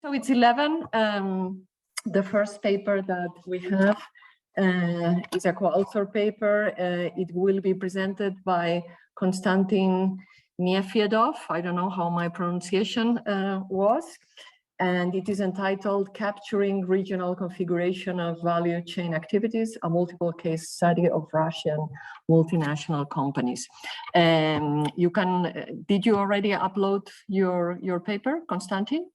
So it's 11. The first paper that we have is a co-author paper. It will be presented by Konstantin Niefiedov. I don't know how my pronunciation was. And it is entitled Capturing Regional Configuration of Value Chain Activities, a multiple case study of Russian multinational companies. Did you already upload your paper, Konstantin?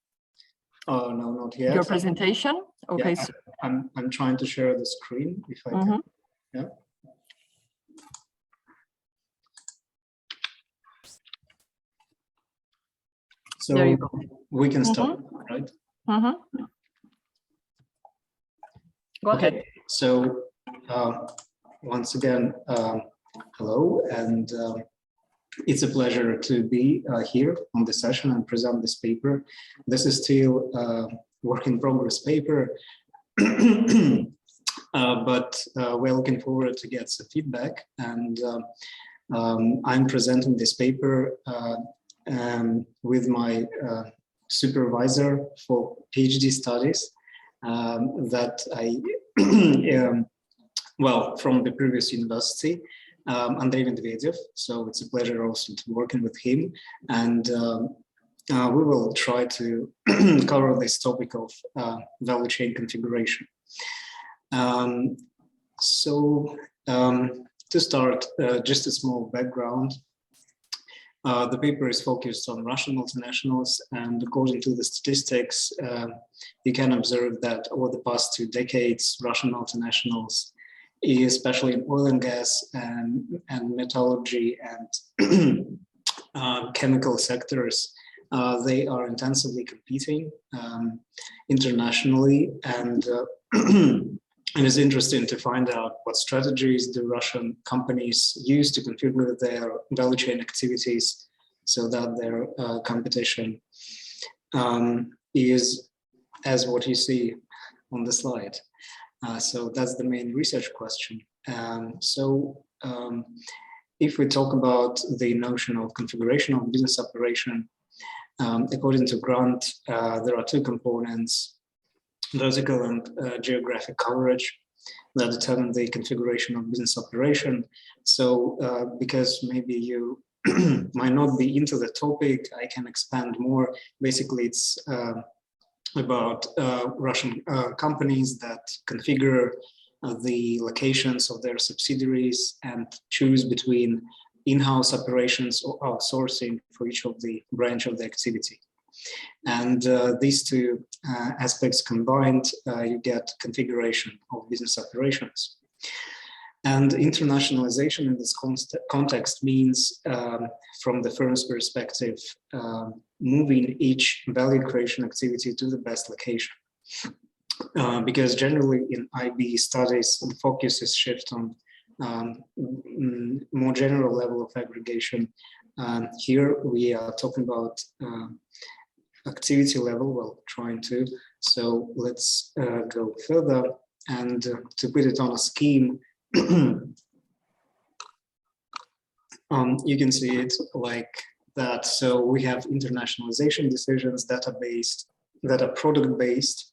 Oh, no, not yet. Your presentation? Okay. Yeah, I'm trying to share the screen if I can. Yeah. So there you go. We can start, right? Go ahead. So once again, hello, and it's a pleasure to be here on this session and present this paper. This is still a work in progress paper, but we're looking forward to get some feedback. And I'm presenting this paper with my supervisor for PhD studies that I, well, from the previous university, Andrei Medvedev. So it's a pleasure also to working with him. And we will try to cover this topic of value chain configuration. To start, just a small background. The paper is focused on Russian multinationals, and according to the statistics, you can observe that over the past 2 decades, Russian multinationals, especially in oil and gas and metallurgy and chemical sectors, they are intensively competing internationally, and it is interesting to find out what strategies the Russian companies use to configure their value chain activities so that their competition is as what you see on the slide. So that's the main research question. If we talk about the notion of configuration of business operation, according to Grant, there are 2 components: vertical and geographic coverage that determine the configuration of business operation. So because maybe you might not be into the topic, I can expand more. Basically, it's about Russian companies that configure the locations of their subsidiaries and choose between in-house operations or outsourcing for each of the branch of the activity. And these 2 aspects combined, you get configuration of business operations. And internationalization in this context means, from the firm's perspective, moving each value creation activity to the best location. Because generally in IB studies, the focus is shift on more general level of aggregation. Here we are talking about activity level, well, trying to. So let's go further, and to put it on a scheme, you can see it like that. So we have internationalization decisions that are based, that are product based.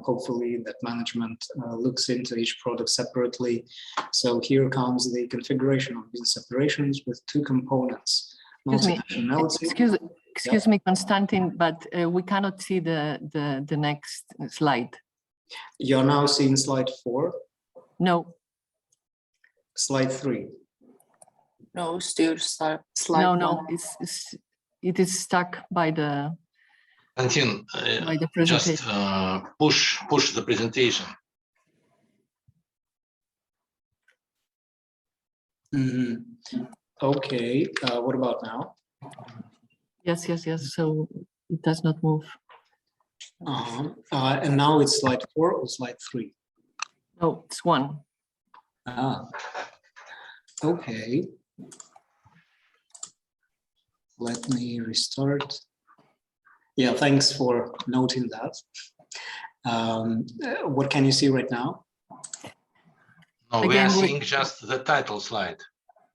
Hopefully that management looks into each product separately. So here comes the configuration of business operations with 2 components. Excuse me, Konstantin, but we cannot see the next slide. You're now seeing slide 4? No. Slide 3? No, still slide. No, it is stuck by the. Konstantin, just push the presentation. Okay, what about now? Yes. So it does not move. And now it's slide 4 or slide 3? No, it's 1. Okay. Let me restart. Yeah, thanks for noting that. What can you see right now? No, we are seeing just the title slide.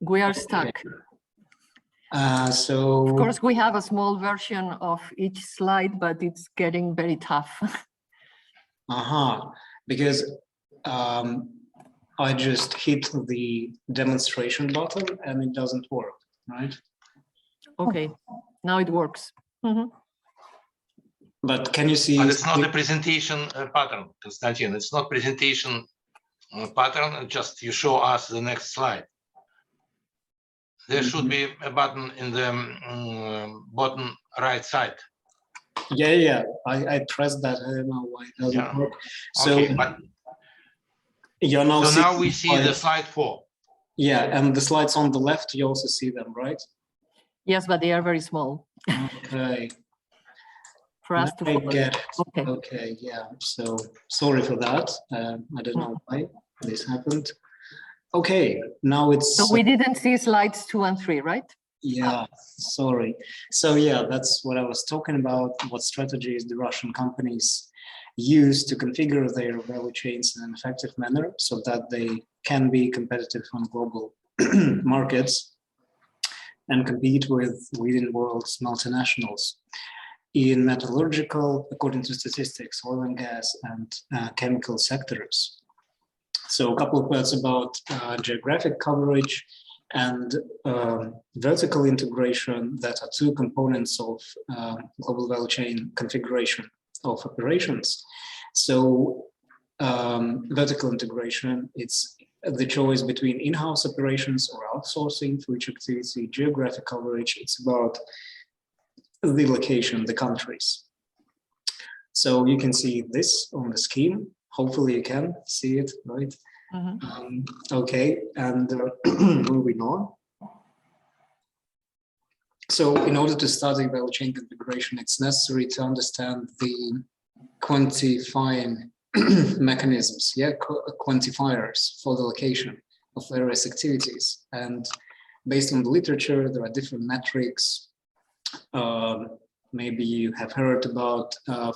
We are stuck. Of course, we have a small version of each slide, but it's getting very tough. Because I just hit the demonstration button and it doesn't work, right? Okay, now it works. But can you see? But it's not a presentation pattern, Konstantin. It's not presentation pattern. Just you show us the next slide. There should be a button in the bottom right side. Yeah. I pressed that. I don't know why it doesn't work. So, okay, but you're now so now we see the slide 4. Yeah, and the slides on the left, you also see them, right? Yes, but they are very small. Okay. For us to follow. Okay, yeah. So sorry for that. I don't know why this happened. Okay, now it's. So we didn't see slides 2 and 3, right? Yeah, sorry. So yeah, that's what I was talking about. What strategies the Russian companies use to configure their value chains in an effective manner so that they can be competitive on global markets and compete with leading world's multinationals in metallurgical, according to statistics, oil and gas and chemical sectors. So a couple of words about geographic coverage and vertical integration that are two components of global value chain configuration of operations. So vertical integration, it's the choice between in-house operations or outsourcing for each activity. Geographic coverage, it's about the location, the countries. So you can see this on the scheme. Hopefully you can see it, right? Okay, and moving on. So in order to start the value chain configuration, it's necessary to understand the quantifying mechanisms, quantifiers for the location of various activities. And based on the literature, there are different metrics. Maybe you have heard about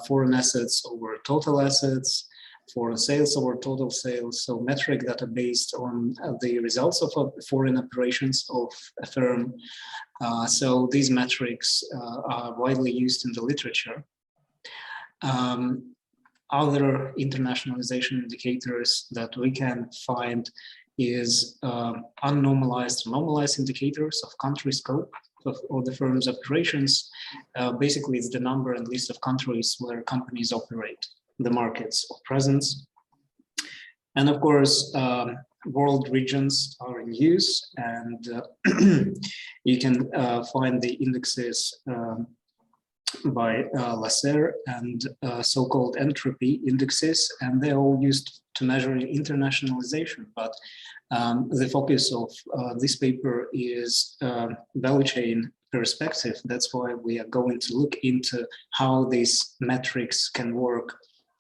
foreign assets over total assets, foreign sales over total sales, so metrics that are based on the results of foreign operations of a firm. So these metrics are widely used in the literature. Other internationalization indicators that we can find is unnormalized, normalized indicators of country scope of the firm's operations. Basically, it's the number and list of countries where companies operate, the markets of presence. And of course, world regions are in use, and you can find the indexes by Lasser and so-called entropy indexes, and they're all used to measure internationalization. But the focus of this paper is value chain perspective. That's why we are going to look into how these metrics can work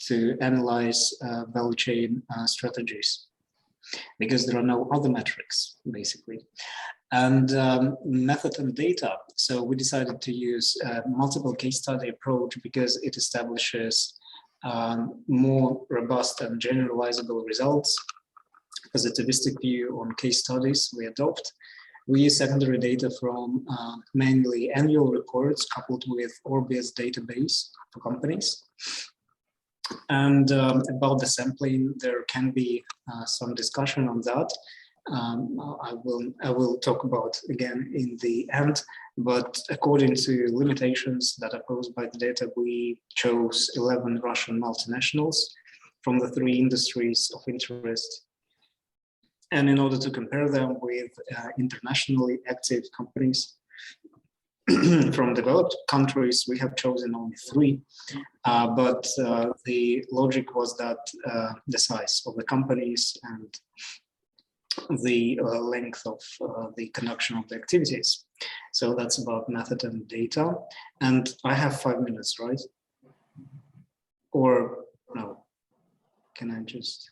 to analyze value chain strategies, because there are no other metrics, basically. And method and data. So we decided to use a multiple case study approach because it establishes more robust and generalizable results. Positivistic view on case studies we adopt. We use secondary data from mainly annual reports coupled with Orbeez database for companies. And about the sampling, there can be some discussion on that. I will talk about again in the end, but according to limitations that are posed by the data, we chose 11 Russian multinationals from the 3 industries of interest. And in order to compare them with internationally active companies from developed countries, we have chosen only 3. But the logic was that the size of the companies and the length of the conduction of the activities. So that's about method and data. And I have 5 minutes, right? Or no, can I just?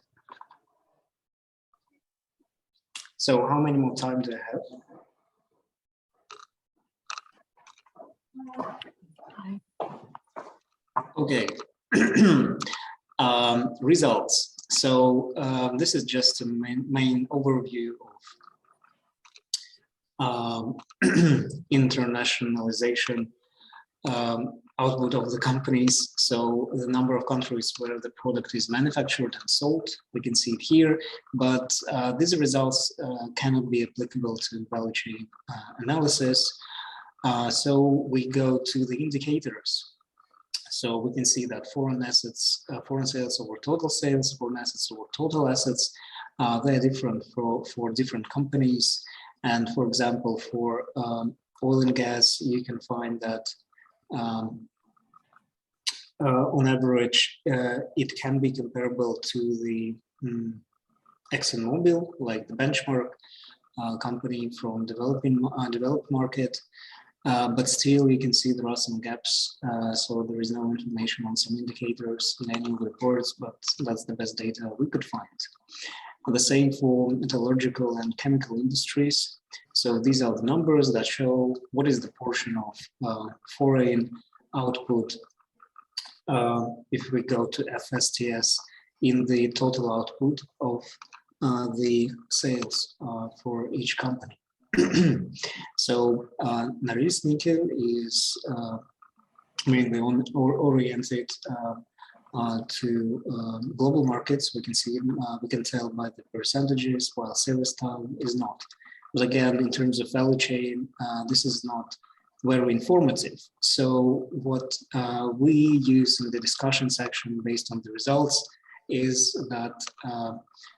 So how many more time do I have? Okay, results. So this is just a main overview internationalization output of the companies. So the number of countries where the product is manufactured and sold, we can see it here, but these results cannot be applicable to value chain analysis. So we go to the indicators. So we can see that foreign assets, foreign sales over total sales, foreign assets over total assets, they're different for different companies. And for example, for oil and gas, you can find that on average, it can be comparable to the ExxonMobil, like the benchmark company from developed market. But still, you can see there are some gaps. So there is no information on some indicators in any reports, but that's the best data we could find. The same for metallurgical and chemical industries. So these are the numbers that show what is the portion of foreign output if we go to FSTS in the total output of the sales for each company. So Norilsk Nickel is mainly oriented to global markets. We can see, we can tell by the percentages, while Severstown is not. But again, in terms of value chain, this is not very informative. So what we use in the discussion section based on the results is that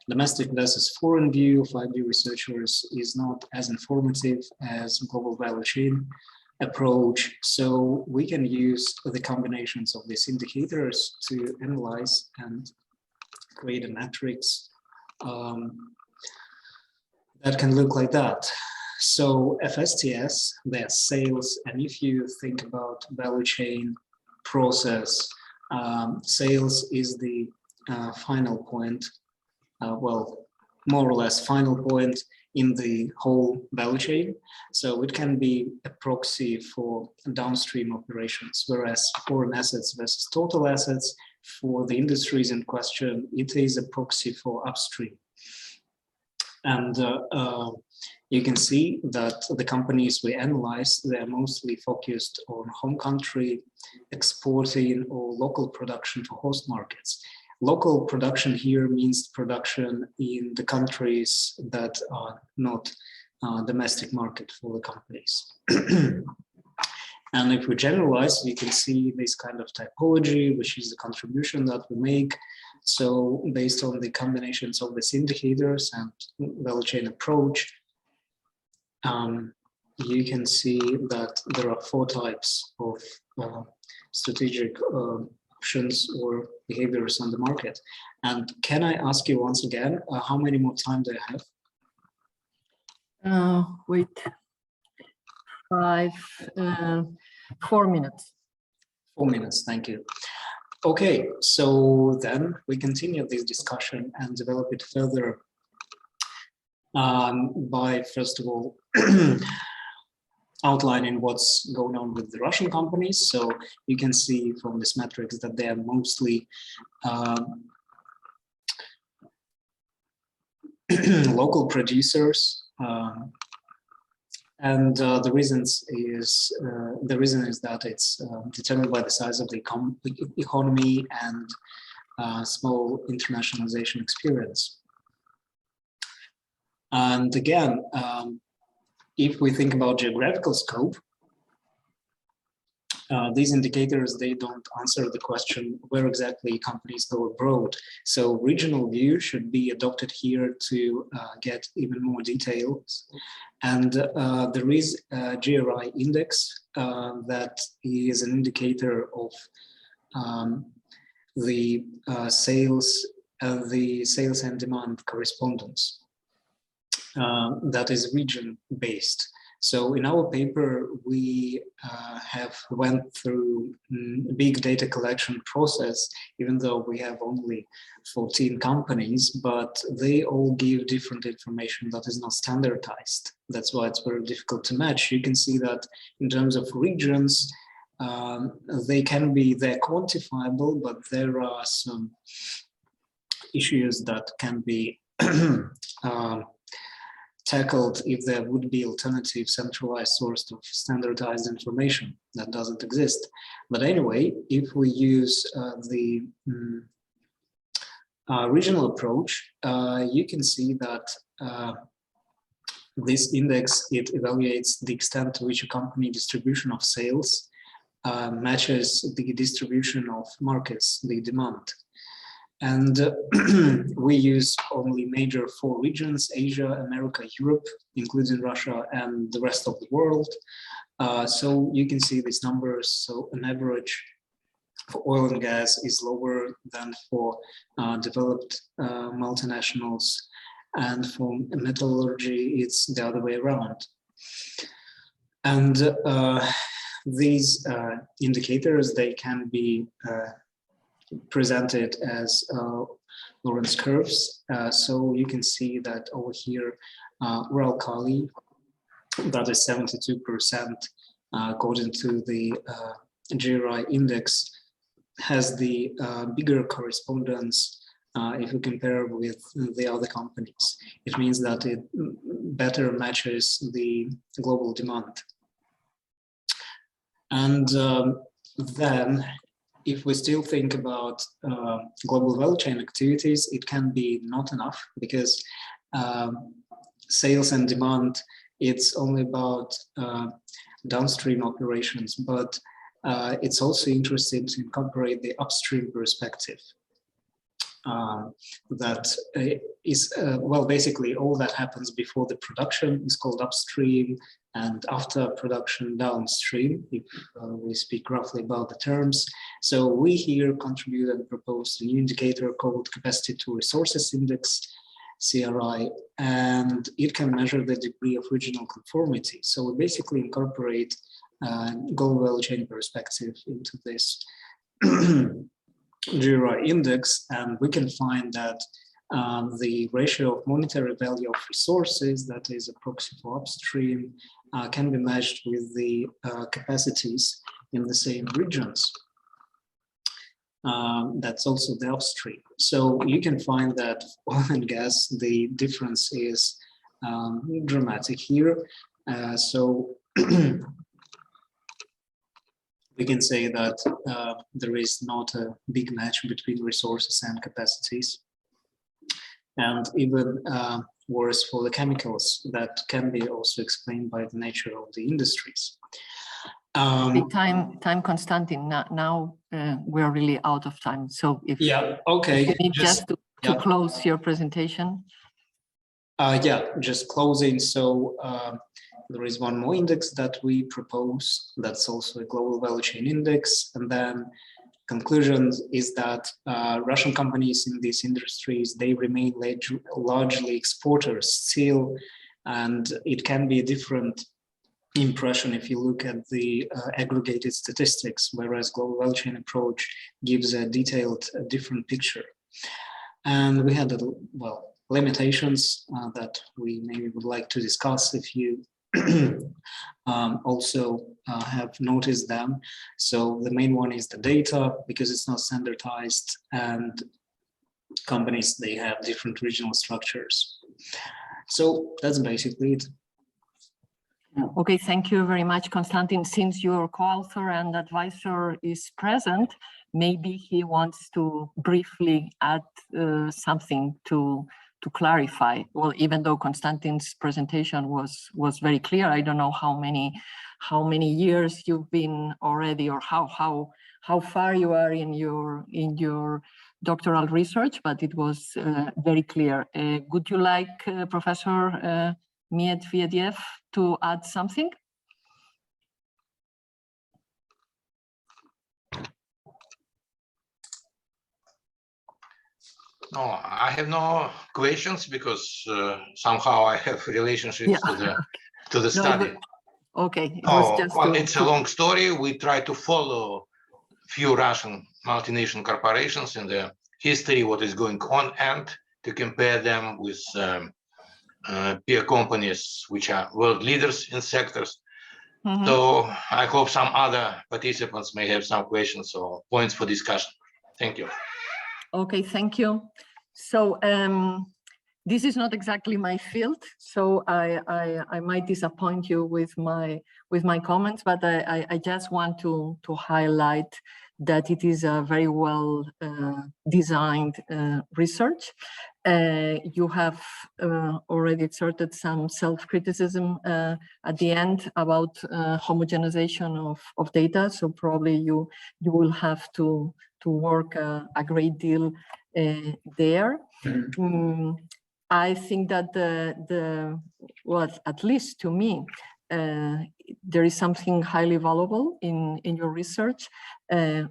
domestic versus foreign view of IB researchers is not as informative as global value chain approach. So we can use the combinations of these indicators to analyze and create a matrix that can look like that. So FSTS, their sales, and if you think about value chain process, sales is the final point, well, more or less final point in the whole value chain. So it can be a proxy for downstream operations, whereas foreign assets versus total assets for the industries in question, it is a proxy for upstream. And you can see that the companies we analyze, they're mostly focused on home country, exporting or local production for host markets. Local production here means production in the countries that are not domestic market for the companies. And if we generalize, you can see this kind of typology, which is the contribution that we make. So based on the combinations of these indicators and value chain approach, you can see that there are 4 types of strategic options or behaviors on the market. And can I ask you once again, how many more time do I have? Wait, 4 minutes. 4 minutes, thank you. Okay, so then we continue this discussion and develop it further by, first of all, outlining what's going on with the Russian companies. So you can see from this matrix that they are mostly local producers. And the reason is that it's determined by the size of the economy and small internationalization experience. And again, if we think about geographical scope, these indicators, they don't answer the question where exactly companies go abroad. So regional view should be adopted here to get even more details. And there is a GRI index that is an indicator of the sales and demand correspondence that is region based. So in our paper, we have went through a big data collection process, even though we have only 14 companies, but they all give different information that is not standardized. That's why it's very difficult to match. You can see that in terms of regions, they're quantifiable, but there are some issues that can be tackled if there would be alternative centralized source of standardized information. That doesn't exist. But anyway, if we use the regional approach, you can see that this index, it evaluates the extent to which a company distribution of sales matches the distribution of markets, the demand. And we use only major 4 regions: Asia, America, Europe, including Russia, and the rest of the world. So you can see these numbers. So an average for oil and gas is lower than for developed multinationals. And for metallurgy, it's the other way around. And these indicators, they can be presented as Lorentz curves. So you can see that over here, Uralkali, that is 72%, according to the GRI index, has the bigger correspondence if we compare with the other companies. It means that it better matches the global demand. And then, if we still think about global value chain activities, it can be not enough, because sales and demand, it's only about downstream operations, but it's also interesting to incorporate the upstream perspective. That is, well, basically all that happens before the production is called upstream, and after production, downstream, if we speak roughly about the terms. So we here contribute and propose a new indicator called Capacity to Resources Index, CRI, and it can measure the degree of regional conformity. So we basically incorporate global value chain perspective into this GRI index, and we can find that the ratio of monetary value of resources, that is a proxy for upstream, can be matched with the capacities in the same regions. That's also the upstream. So you can find that oil and gas, the difference is dramatic here. So we can say that there is not a big match between resources and capacities. And even worse for the chemicals, that can be also explained by the nature of the industries. Time, Konstantin. Now we're really out of time. So if okay, you need just to close your presentation. Just closing. So there is one more index that we propose. That's also a global value chain index. And then conclusion is that Russian companies in these industries, they remain largely exporters still, and it can be a different impression if you look at the aggregated statistics, whereas global value chain approach gives a detailed, different picture. And we had, limitations that we maybe would like to discuss if you also have noticed them. So the main one is the data, because it's not standardized, and companies, they have different regional structures. So that's basically it. Okay, thank you very much, Konstantin. Since your co-author and advisor is present, maybe he wants to briefly add something to clarify. Well, even though Konstantin's presentation was very clear, I don't know how many years you've been already, or how far you are in your doctoral research, but it was very clear. Would you like Professor Medvedev to add something? No, I have no questions, because somehow I have relationships to the study. Okay. It's a long story. We try to follow few Russian multinational corporations in the history, what is going on, and to compare them with peer companies which are world leaders in sectors. Mm-hmm. So I hope some other participants may have some questions or points for discussion. Thank you. Okay, thank you. So this is not exactly my field, so I might disappoint you with my comments, but I just want to highlight that it is a very well designed research. You have already exerted some self-criticism at the end about homogenization of data, so probably you will have to work a great deal there. I think that well, at least to me, there is something highly valuable in your research,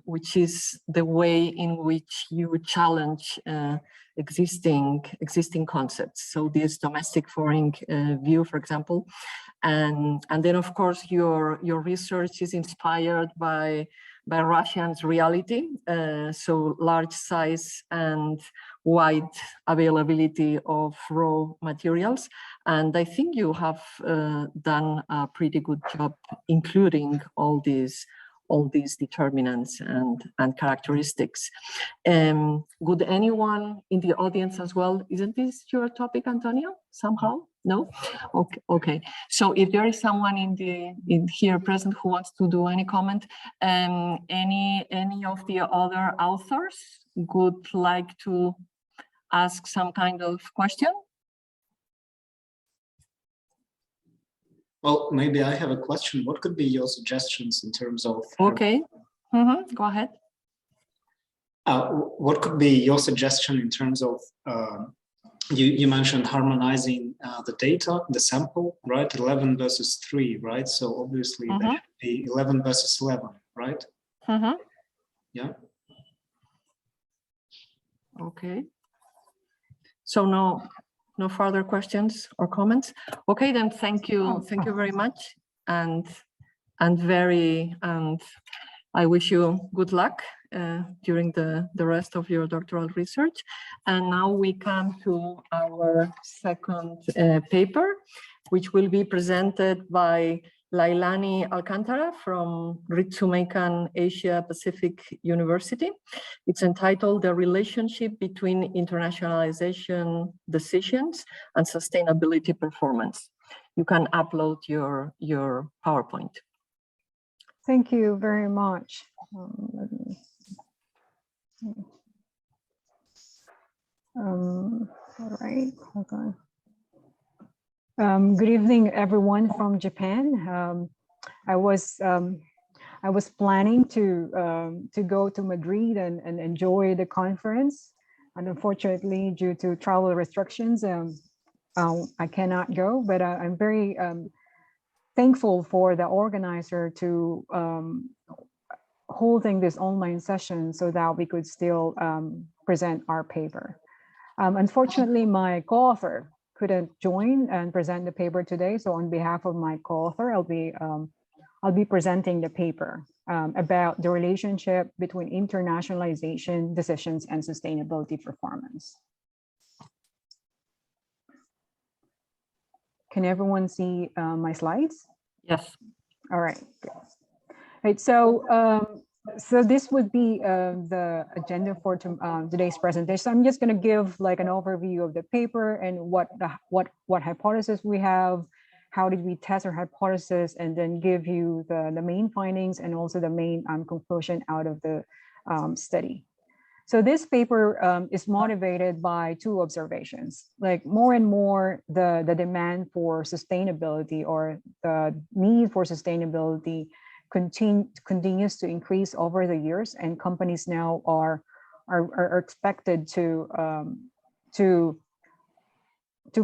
which is the way in which you challenge existing concepts. So this domestic foreign view, for example, and then of course your research is inspired by Russia's reality, so large size and wide availability of raw materials. And I think you have done a pretty good job including all these determinants and characteristics. Would anyone in the audience as well, isn't this your topic, Antonio, somehow? No? Okay. So if there is someone in here present who wants to do any comment, any of the other authors would like to ask some kind of question? Well, maybe I have a question. What could be your suggestions in terms of... Okay, go ahead. What could be your suggestion in terms of, you mentioned harmonizing the data, the sample, right? 11 versus 3, right? So obviously there should be 11 versus 11, right? Yeah. Okay. So no further questions or comments. Okay, then thank you very much, and I wish you good luck during the rest of your doctoral research. And now we come to our second paper, which will be presented by Lailani Alcantara from Ritsumeikan Asia Pacific University. It's entitled The Relationship Between Internationalization Decisions and Sustainability Performance. You can upload your PowerPoint. Thank you very much. All right, hold on. Good evening, everyone from Japan. I was planning to go to Madrid and enjoy the conference, and unfortunately, due to travel restrictions, I cannot go. But I'm very thankful for the organizer to holding this online session so that we could still present our paper. Unfortunately, my co-author couldn't join and present the paper today. So on behalf of my co-author, I'll be presenting the paper about the relationship between internationalization decisions and sustainability performance. Can everyone see my slides? Yes. All right. Good. Right. So this would be the agenda for today's presentation. So I'm just going to give like an overview of the paper and what hypothesis we have, how did we test our hypothesis, and then give you the main findings and also the main conclusion out of the study. So this paper is motivated by two observations. Like more and more, the demand for sustainability or the need for sustainability continues to increase over the years, and companies now are expected to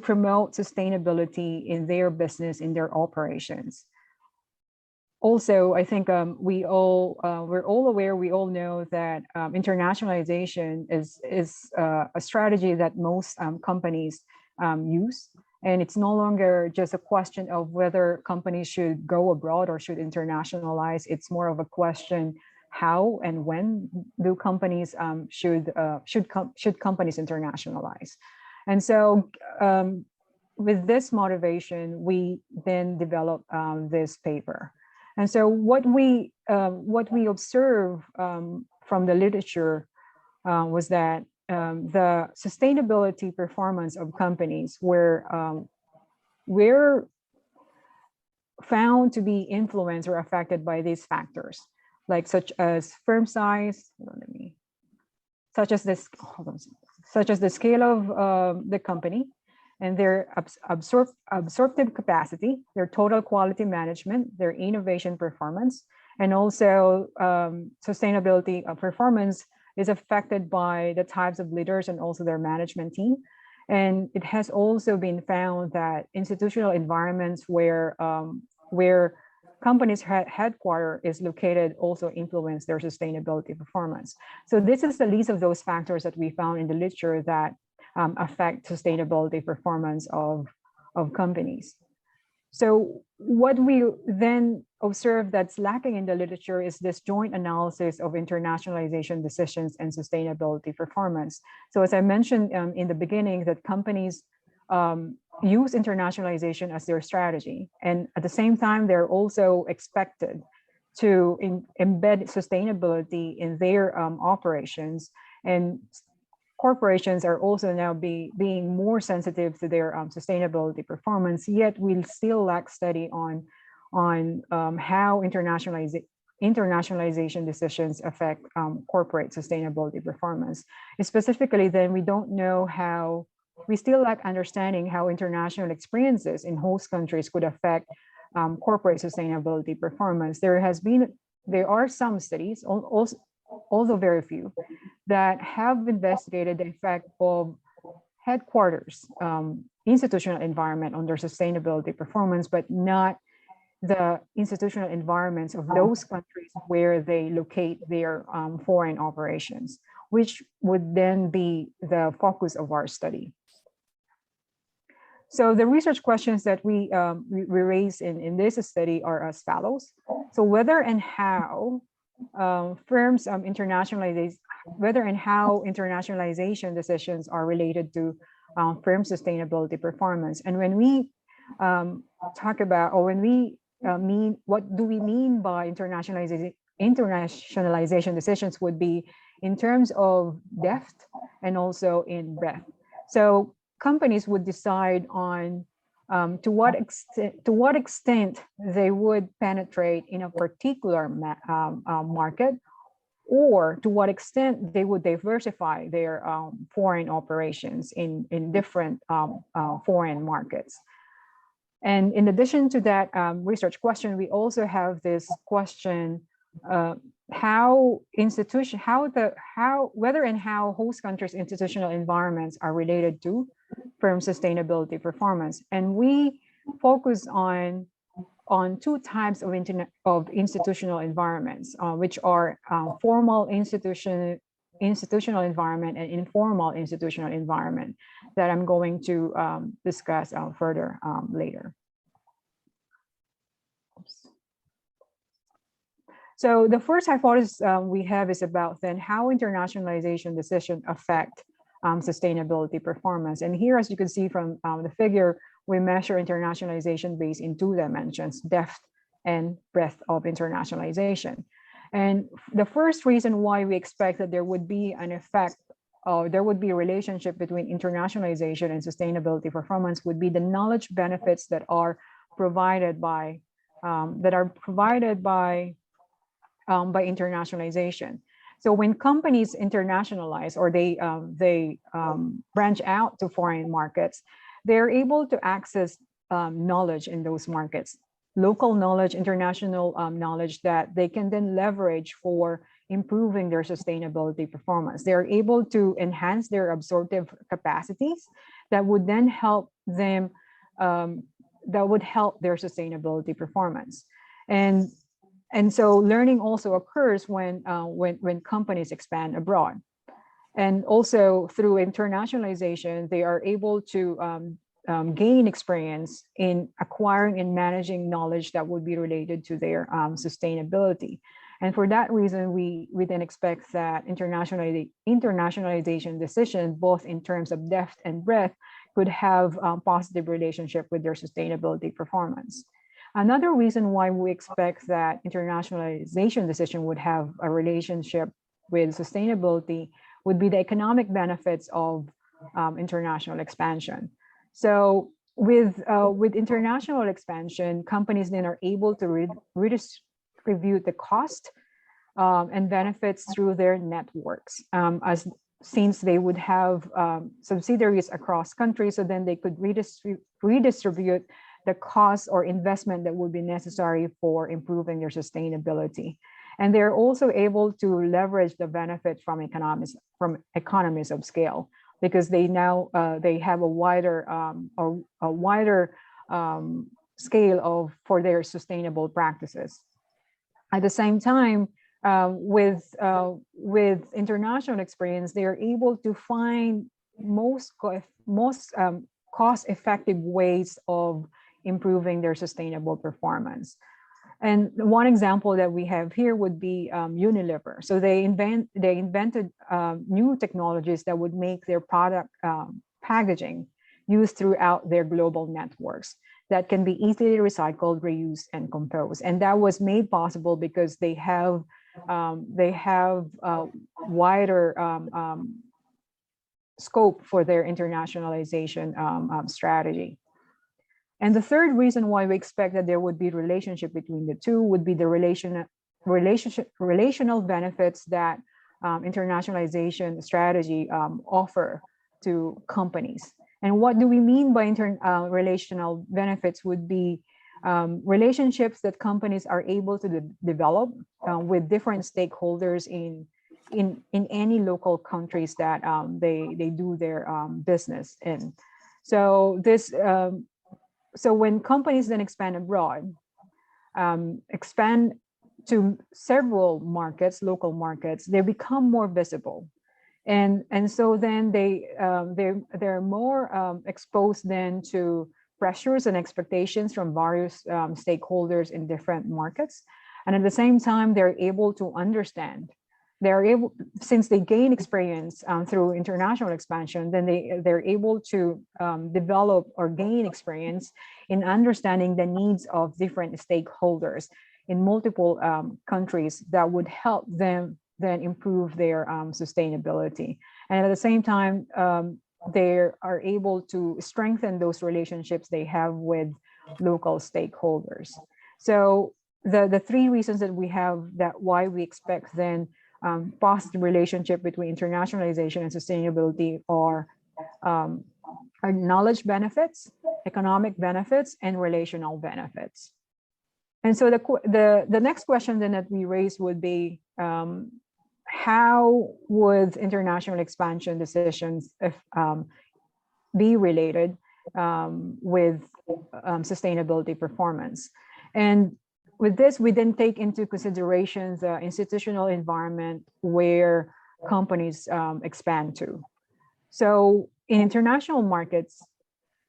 promote sustainability in their business, in their operations. Also, I think we're all aware, we all know that internationalization is a strategy that most companies use. And it's no longer just a question of whether companies should go abroad or should internationalize. It's more of a question how and when do companies should companies internationalize. And so with this motivation, we then developed this paper. And so what we observe from the literature was that the sustainability performance of companies were found to be influenced or affected by these factors, like such as firm size, such as this, such as the scale of the company and their absorptive capacity, their total quality management, their innovation performance, and also sustainability performance is affected by the types of leaders and also their management team. And it has also been found that institutional environments where companies' headquarters is located also influence their sustainability performance. So this is the list of those factors that we found in the literature that affect sustainability performance of companies. So what we then observe that's lacking in the literature is this joint analysis of internationalization decisions and sustainability performance. So as I mentioned in the beginning, that companies use internationalization as their strategy. And at the same time, they're also expected to embed sustainability in their operations. And corporations are also now being more sensitive to their sustainability performance, yet we still lack study on how internationalization decisions affect corporate sustainability performance. And specifically, then we don't know how, we still lack understanding how international experiences in host countries could affect corporate sustainability performance. There are some studies, although very few, that have investigated the effect of headquarters institutional environment on their sustainability performance, but not the institutional environments of those countries where they locate their foreign operations, which would then be the focus of our study. So the research questions that we raise in this study are as follows. So whether and how firms whether and how internationalization decisions are related to firm sustainability performance. And when we talk about, or when we mean, what do we mean by internationalization decisions would be in terms of depth and also in breadth. So companies would decide on to what extent they would penetrate in a particular market, or to what extent they would diversify their foreign operations in different foreign markets. And in addition to that research question, we also have this question, whether and how host countries' institutional environments are related to firm sustainability performance. And we focus on two types of institutional environments, which are formal institutional environment and informal institutional environment, that I'm going to discuss further later. So the first hypothesis we have is about then how internationalization decisions affect sustainability performance. And here, as you can see from the figure, we measure internationalization based in two dimensions, depth and breadth of internationalization. And the first reason why we expect that there would be an effect, there would be a relationship between internationalization and sustainability performance would be the knowledge benefits that are provided by internationalization. So when companies internationalize, or they branch out to foreign markets, they're able to access knowledge in those markets, local knowledge, international knowledge that they can then leverage for improving their sustainability performance. They're able to enhance their absorptive capacities that would then help them, that would help their sustainability performance. And so learning also occurs when companies expand abroad. And also through internationalization, they are able to gain experience in acquiring and managing knowledge that would be related to their sustainability. And for that reason, we then expect that internationalization decisions, both in terms of depth and breadth, could have a positive relationship with their sustainability performance. Another reason why we expect that internationalization decision would have a relationship with sustainability would be the economic benefits of international expansion. So with international expansion, companies then are able to redistribute the cost and benefits through their networks, since they would have subsidiaries across countries, so then they could redistribute the cost or investment that would be necessary for improving their sustainability. And they're also able to leverage the benefit from economies of scale, because they now they have a wider scale for their sustainable practices. At the same time, with international experience, they are able to find most cost-effective ways of improving their sustainable performance. And one example that we have here would be Unilever. So they invented new technologies that would make their product packaging used throughout their global networks that can be easily recycled, reused, and composed. And that was made possible because they have wider scope for their internationalization strategy. And the third reason why we expect that there would be relationship between the two would be the relational benefits that internationalization strategy offer to companies. And what do we mean by relational benefits would be relationships that companies are able to develop with different stakeholders in any local countries that they do their business in. So this so when companies then expand abroad, expand to several markets, local markets, they become more visible. And so then they're more exposed then to pressures and expectations from various stakeholders in different markets. And at the same time, they're able to understand. They're able, since they gain experience through international expansion, then they're able to develop or gain experience in understanding the needs of different stakeholders in multiple countries that would help them then improve their sustainability. And at the same time, they are able to strengthen those relationships they have with local stakeholders. So the three reasons that we have that why we expect then positive relationship between internationalization and sustainability are knowledge benefits, economic benefits, and relational benefits. And so the next question then that we raise would be, how would international expansion decisions be related with sustainability performance? And with this, we then take into consideration the institutional environment where companies expand to. So in international markets,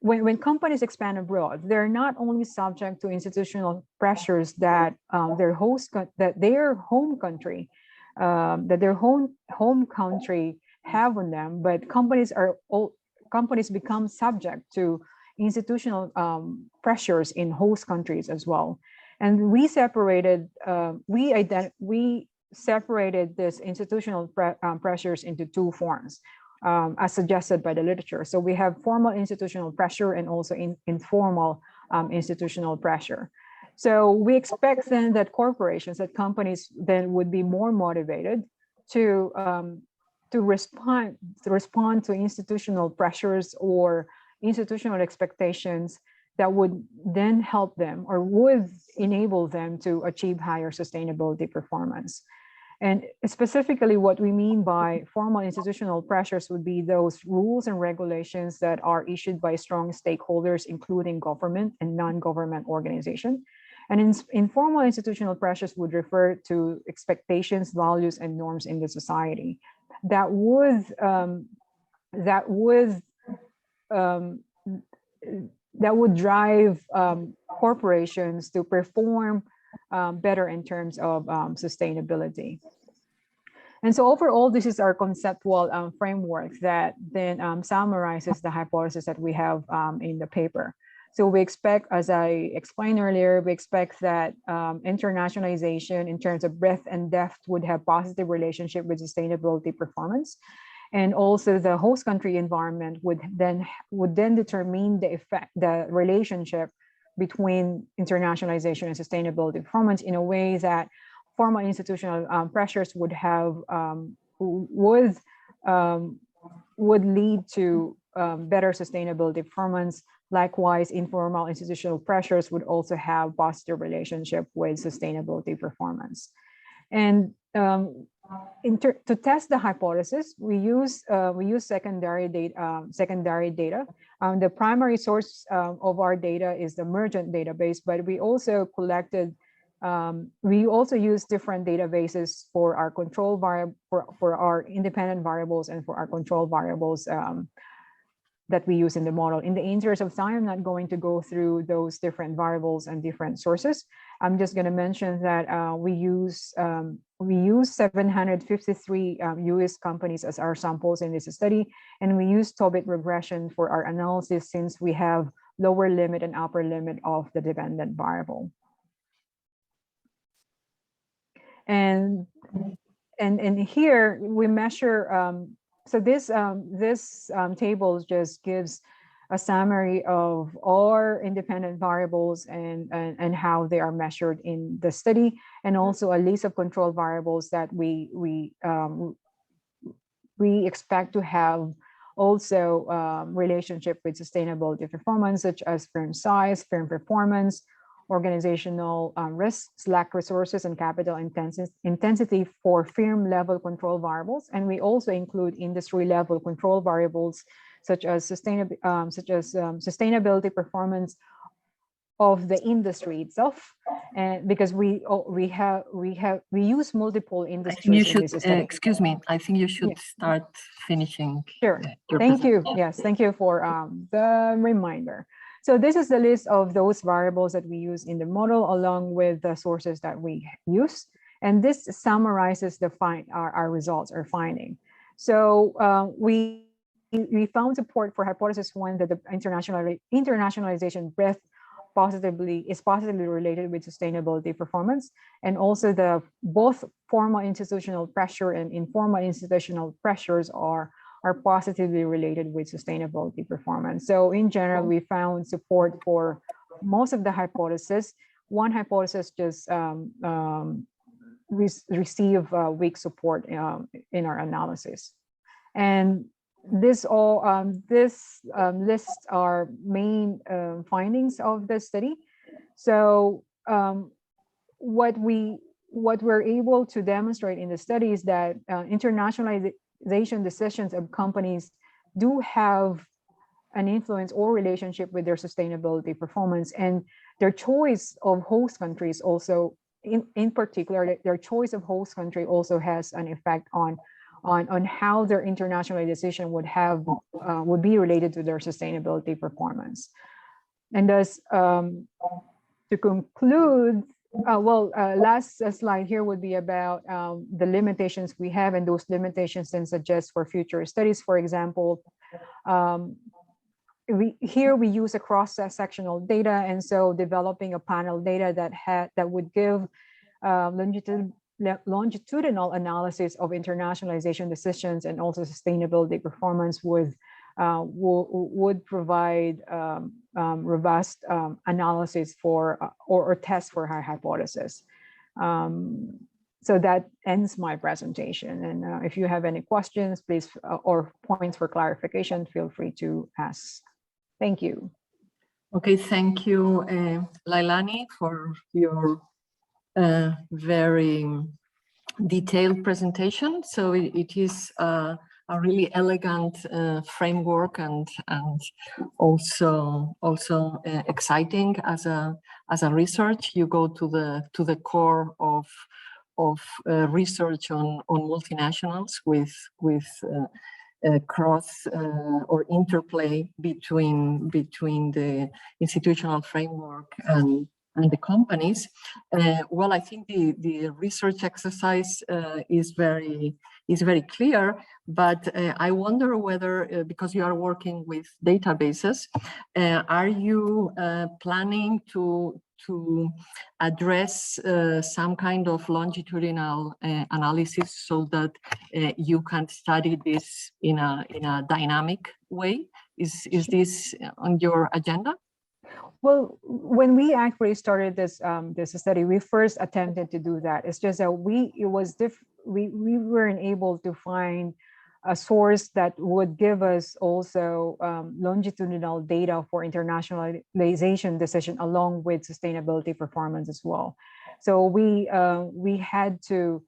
when companies expand abroad, they're not only subject to institutional pressures that their home country have on them, but companies become subject to institutional pressures in host countries as well. And we separated this institutional pressures into two forms, as suggested by the literature. So we have formal institutional pressure and also informal institutional pressure. So we expect then that companies then would be more motivated to respond to institutional pressures or institutional expectations that would then help them or would enable them to achieve higher sustainability performance. And specifically what we mean by formal institutional pressures would be those rules and regulations that are issued by strong stakeholders, including government and non-government organizations. And informal institutional pressures would refer to expectations, values, and norms in the society that would drive corporations to perform better in terms of sustainability. And so overall, this is our conceptual framework that then summarizes the hypothesis that we have in the paper. So we expect, as I explained earlier, we expect that internationalization in terms of breadth and depth would have positive relationship with sustainability performance. And also the host country environment would then determine the relationship between internationalization and sustainability performance in a way that formal institutional pressures would have would lead to better sustainability performance. Likewise, informal institutional pressures would also have positive relationship with sustainability performance. And to test the hypothesis, we use secondary data. The primary source of our data is the Mergent database, but we also collected. We also use different databases for our control variable, for our independent variables, and for our control variables that we use in the model. In the interest of time, I'm not going to go through those different variables and different sources. I'm just going to mention that we use 753 US companies as our samples in this study, and we use Tobit regression for our analysis since we have lower limit and upper limit of the dependent variable. And here we measure. So this table just gives a summary of our independent variables and how they are measured in the study, and also a list of control variables that we expect to have also relationship with sustainability performance, such as firm size, firm performance, organizational risks, lack resources, and capital intensity for firm level control variables. And we also include industry level control variables such as sustainability performance of the industry itself, and because we use multiple industries. You should excuse me. I think you should start finishing. Sure. Thank you. Yes, thank you for the reminder. So this is the list of those variables that we use in the model, along with the sources that we use. And this summarizes our results, our finding. So we found support for hypothesis 1 that the internationalization breadth is positively related with sustainability performance, and also both formal institutional pressure and informal institutional pressures are positively related with sustainability performance. So in general, we found support for most of the hypotheses. One hypothesis just received weak support in our analysis. And this lists our main findings of the study. So what we're able to demonstrate in the study is that internationalization decisions of companies do have an influence or relationship with their sustainability performance, and their choice of host countries also, in particular, their choice of host country also has an effect on how their internationalization would be related to their sustainability performance. And thus, to conclude, last slide here would be about the limitations we have, and those limitations then suggest for future studies. For example, we use a cross-sectional data, and so developing a panel data that would give longitudinal analysis of internationalization decisions and also sustainability performance would provide robust analysis for or test for our hypothesis. So that ends my presentation. And if you have any questions, please, or points for clarification, feel free to ask. Thank you. Okay, thank you, Lailani, for your very detailed presentation. So it is a really elegant framework and also exciting as a research. You go to the core of research on multinationals with cross or interplay between the institutional framework and and the companies. Well, I think the research exercise is very clear, but I wonder whether, because you are working with databases, are you planning to address some kind of longitudinal analysis so that you can study this in a dynamic way? Is this on your agenda? Well, when we actually started this this study, we first attempted to do that. It's just that we weren't able to find a source that would give us also longitudinal data for internationalization decision along with sustainability performance as well. So we had to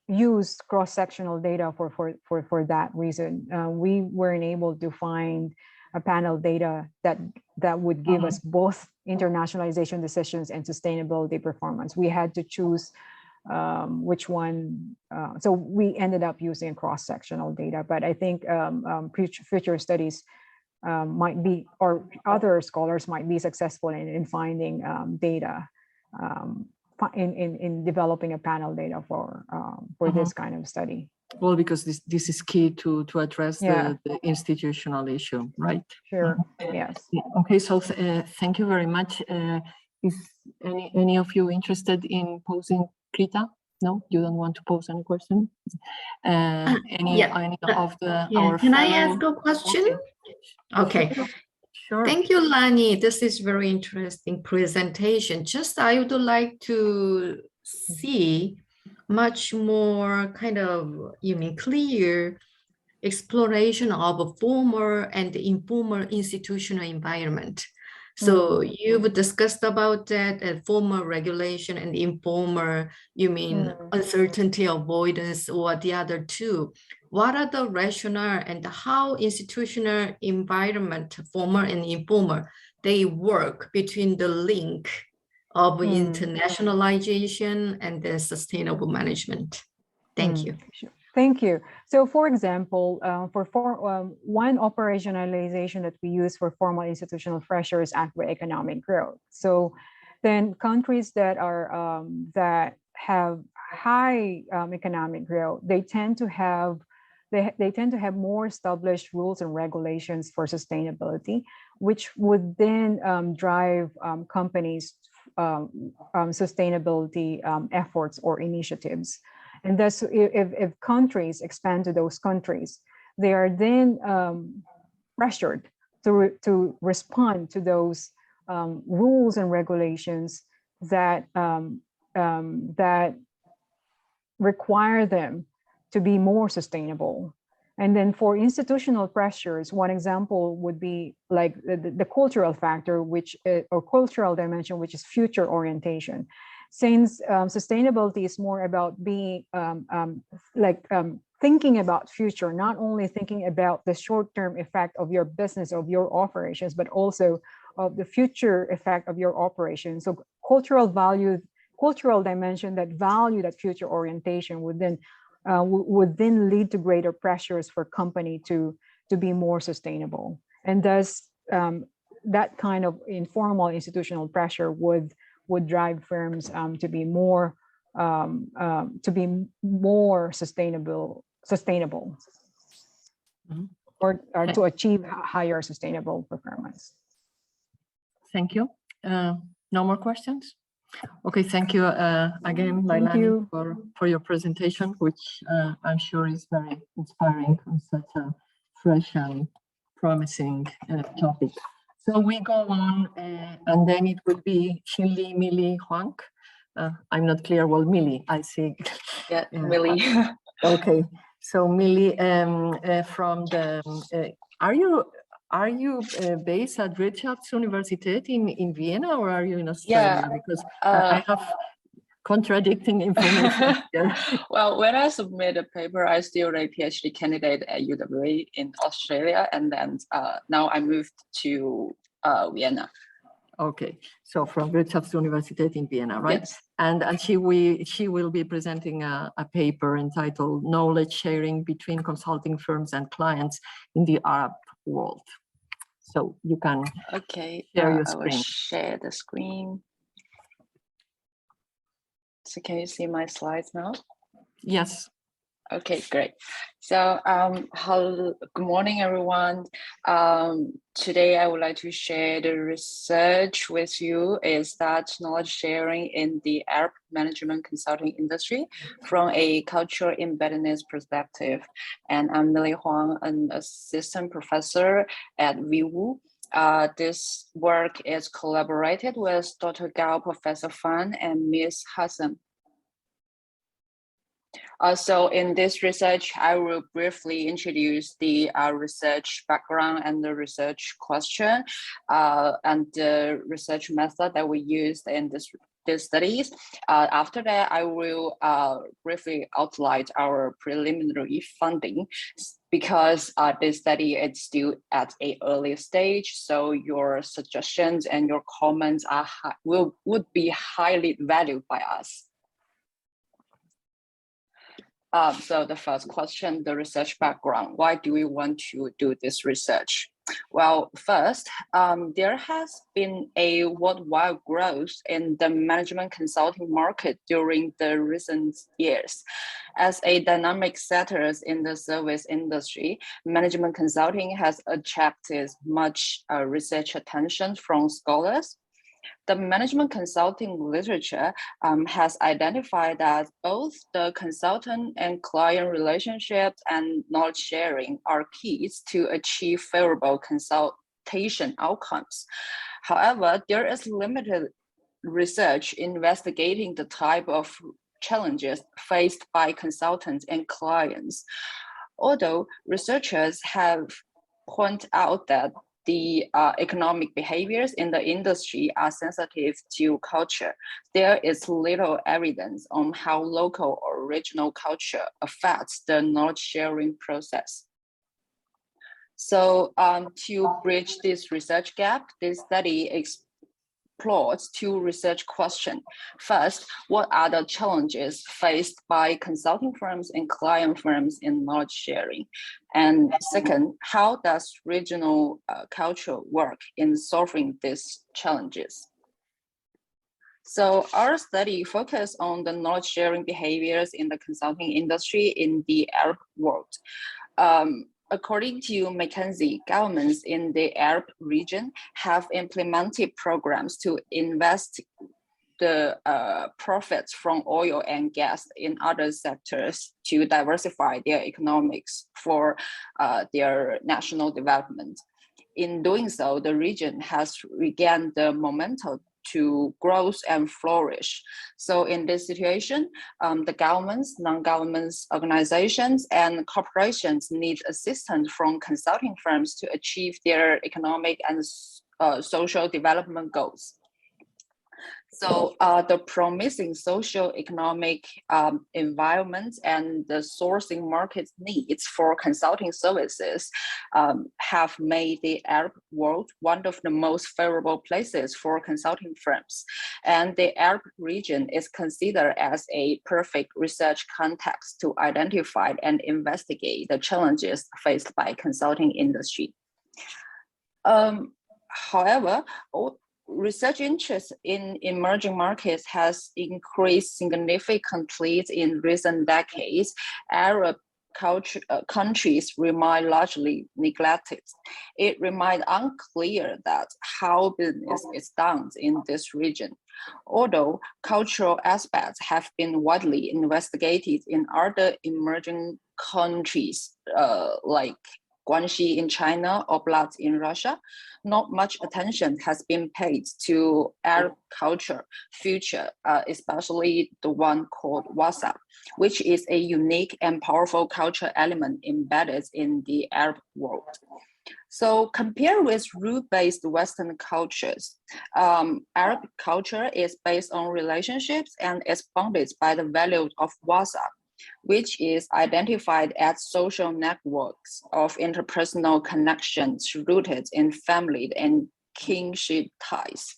use cross-sectional data for that reason. We weren't able to find a panel data that would give us both internationalization decisions and sustainability performance. We had to choose which one. So we ended up using cross-sectional data, but I think future studies might be, or other scholars might be successful in finding data in developing a panel data for this kind of study. Well, because this is key to address the institutional issue, right? Sure. Yes. Okay. So thank you very much. Is any of you interested in posing, Krita? No, you don't want to pose any question. Any of the our Can I fellow... ask a question? Okay. Sure. Thank you, Lani. This is very interesting presentation. Just I would like to see much more kind of, clear exploration of a formal and informal institutional environment. So you've discussed about that formal regulation and informal, uncertainty avoidance, or the other two. What are the rationale and how institutional environment, formal and informal, they work between the link of internationalization and the sustainable management? Thank you. Thank you. So, for example, one operationalization that we use for formal institutional pressure is economic growth. So, then countries that are that have high economic growth, they tend to have more established rules and regulations for sustainability, which would then drive companies' sustainability efforts or initiatives. And thus, if countries expand to those countries, they are then pressured to respond to those rules and regulations that that require them to be more sustainable. And then for institutional pressures, one example would be like the cultural factor, or cultural dimension, which is future orientation. Since sustainability is more about being thinking about future, not only thinking about the short-term effect of your business, of your operations, but also of the future effect of your operations. So cultural dimension that value that future orientation would then lead to greater pressures for company to be more sustainable. And thus that kind of informal institutional pressure would drive firms to be more sustainable, or to achieve higher sustainable performance. Thank you. No more questions? Okay, thank you again, Lailani, for your presentation, which I'm sure is very inspiring on such a fresh and promising topic. So we go on, and then it will be Xinli, Millie, Huang. I'm not clear. Well, Millie, I see. Yeah, Millie. Okay, so Millie, from the, are you based at Wirtschaftsuniversität in Vienna, or are you in Australia? Yeah, because I have contradicting information here. Well, when I submit a paper, I still a PhD candidate at UWA in Australia, and then now I moved to Vienna. Okay, so from Wirtschaftsuniversität in Vienna, right? Yes. And she will be presenting a paper entitled "Knowledge Sharing Between Consulting Firms and Clients in the Arab World." So you can Okay, share your I will screen. share the screen. So can you see my slides now? Yes. Okay, great. So, good morning, everyone. Today I would like to share the research with you is that knowledge sharing in the Arab management consulting industry from a cultural embeddedness perspective. And I'm Millie Huang, an assistant professor at VWU. This work is collaborated with Dr. Gao, Professor Fan, and Ms. Hassan. So in this research, I will briefly introduce the research background and the research question and the research method that we used in these studies. After that, I will briefly outline our preliminary funding because this study is still at an early stage. So your suggestions and your comments would be highly valued by us. So the first question, the research background. Why do we want to do this research? Well, first, there has been a worldwide growth in the management consulting market during the recent years. As a dynamic sector in the service industry, management consulting has attracted much research attention from scholars. The management consulting literature has identified that both the consultant and client relationships and knowledge sharing are keys to achieve favorable consultation outcomes. However, there is limited research investigating the type of challenges faced by consultants and clients. Although researchers have pointed out that the economic behaviors in the industry are sensitive to culture, there is little evidence on how local or regional culture affects the knowledge sharing process. So to bridge this research gap, this study explores two research questions. First, what are the challenges faced by consulting firms and client firms in knowledge sharing? And second, how does regional culture work in solving these challenges? So our study focused on the knowledge sharing behaviors in the consulting industry in the Arab world. According to McKinsey, governments in the Arab region have implemented programs to invest the profits from oil and gas in other sectors to diversify their economics for their national development. In doing so, the region has regained the momentum to grow and flourish. So in this situation, the governments, non-government organizations, and corporations need assistance from consulting firms to achieve their economic and social development goals. So the promising socio-economic environment and the sourcing market needs for consulting services have made the Arab world one of the most favorable places for consulting firms. And the Arab region is considered as a perfect research context to identify and investigate the challenges faced by consulting industry. However, research interest in emerging markets has increased significantly in recent decades. Arab countries remain largely neglected. It remains unclear that how business is done in this region. Although cultural aspects have been widely investigated in other emerging countries like Guangxi in China or Oblast in Russia, not much attention has been paid to Arab culture future, especially the one called WhatsApp, which is a unique and powerful culture element embedded in the Arab world. So compared with rule-based Western cultures, Arab culture is based on relationships and is bounded by the value of WhatsApp, which is identified as social networks of interpersonal connections rooted in family and kinship ties,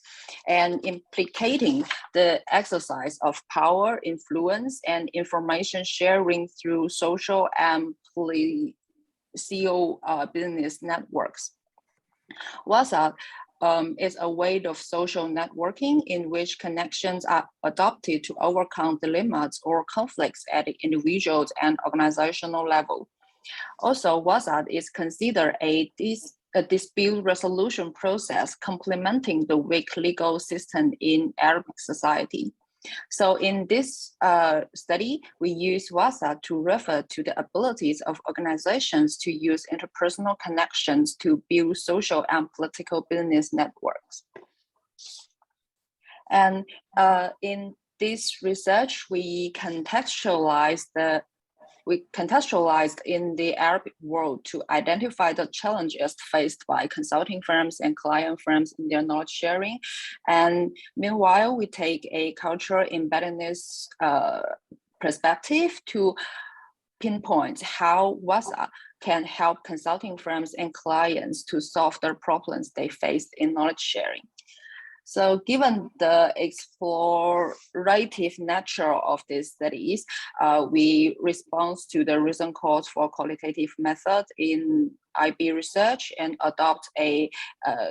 and implicating the exercise of power, influence, and information sharing through social and political business networks. WhatsApp is a way of social networking in which connections are adopted to overcome dilemmas or conflicts at the individual and organizational level. Also, WhatsApp is considered a dispute resolution process complementing the weak legal system in Arabic society. So in this study, we use WhatsApp to refer to the abilities of organizations to use interpersonal connections to build social and political business networks. And in this research, we contextualized in the Arabic world to identify the challenges faced by consulting firms and client firms in their knowledge sharing. And meanwhile, we take a cultural embeddedness perspective to pinpoint how WhatsApp can help consulting firms and clients to solve the problems they face in knowledge sharing. So given the explorative nature of these studies, we respond to the recent calls for qualitative method in IB research and adopt a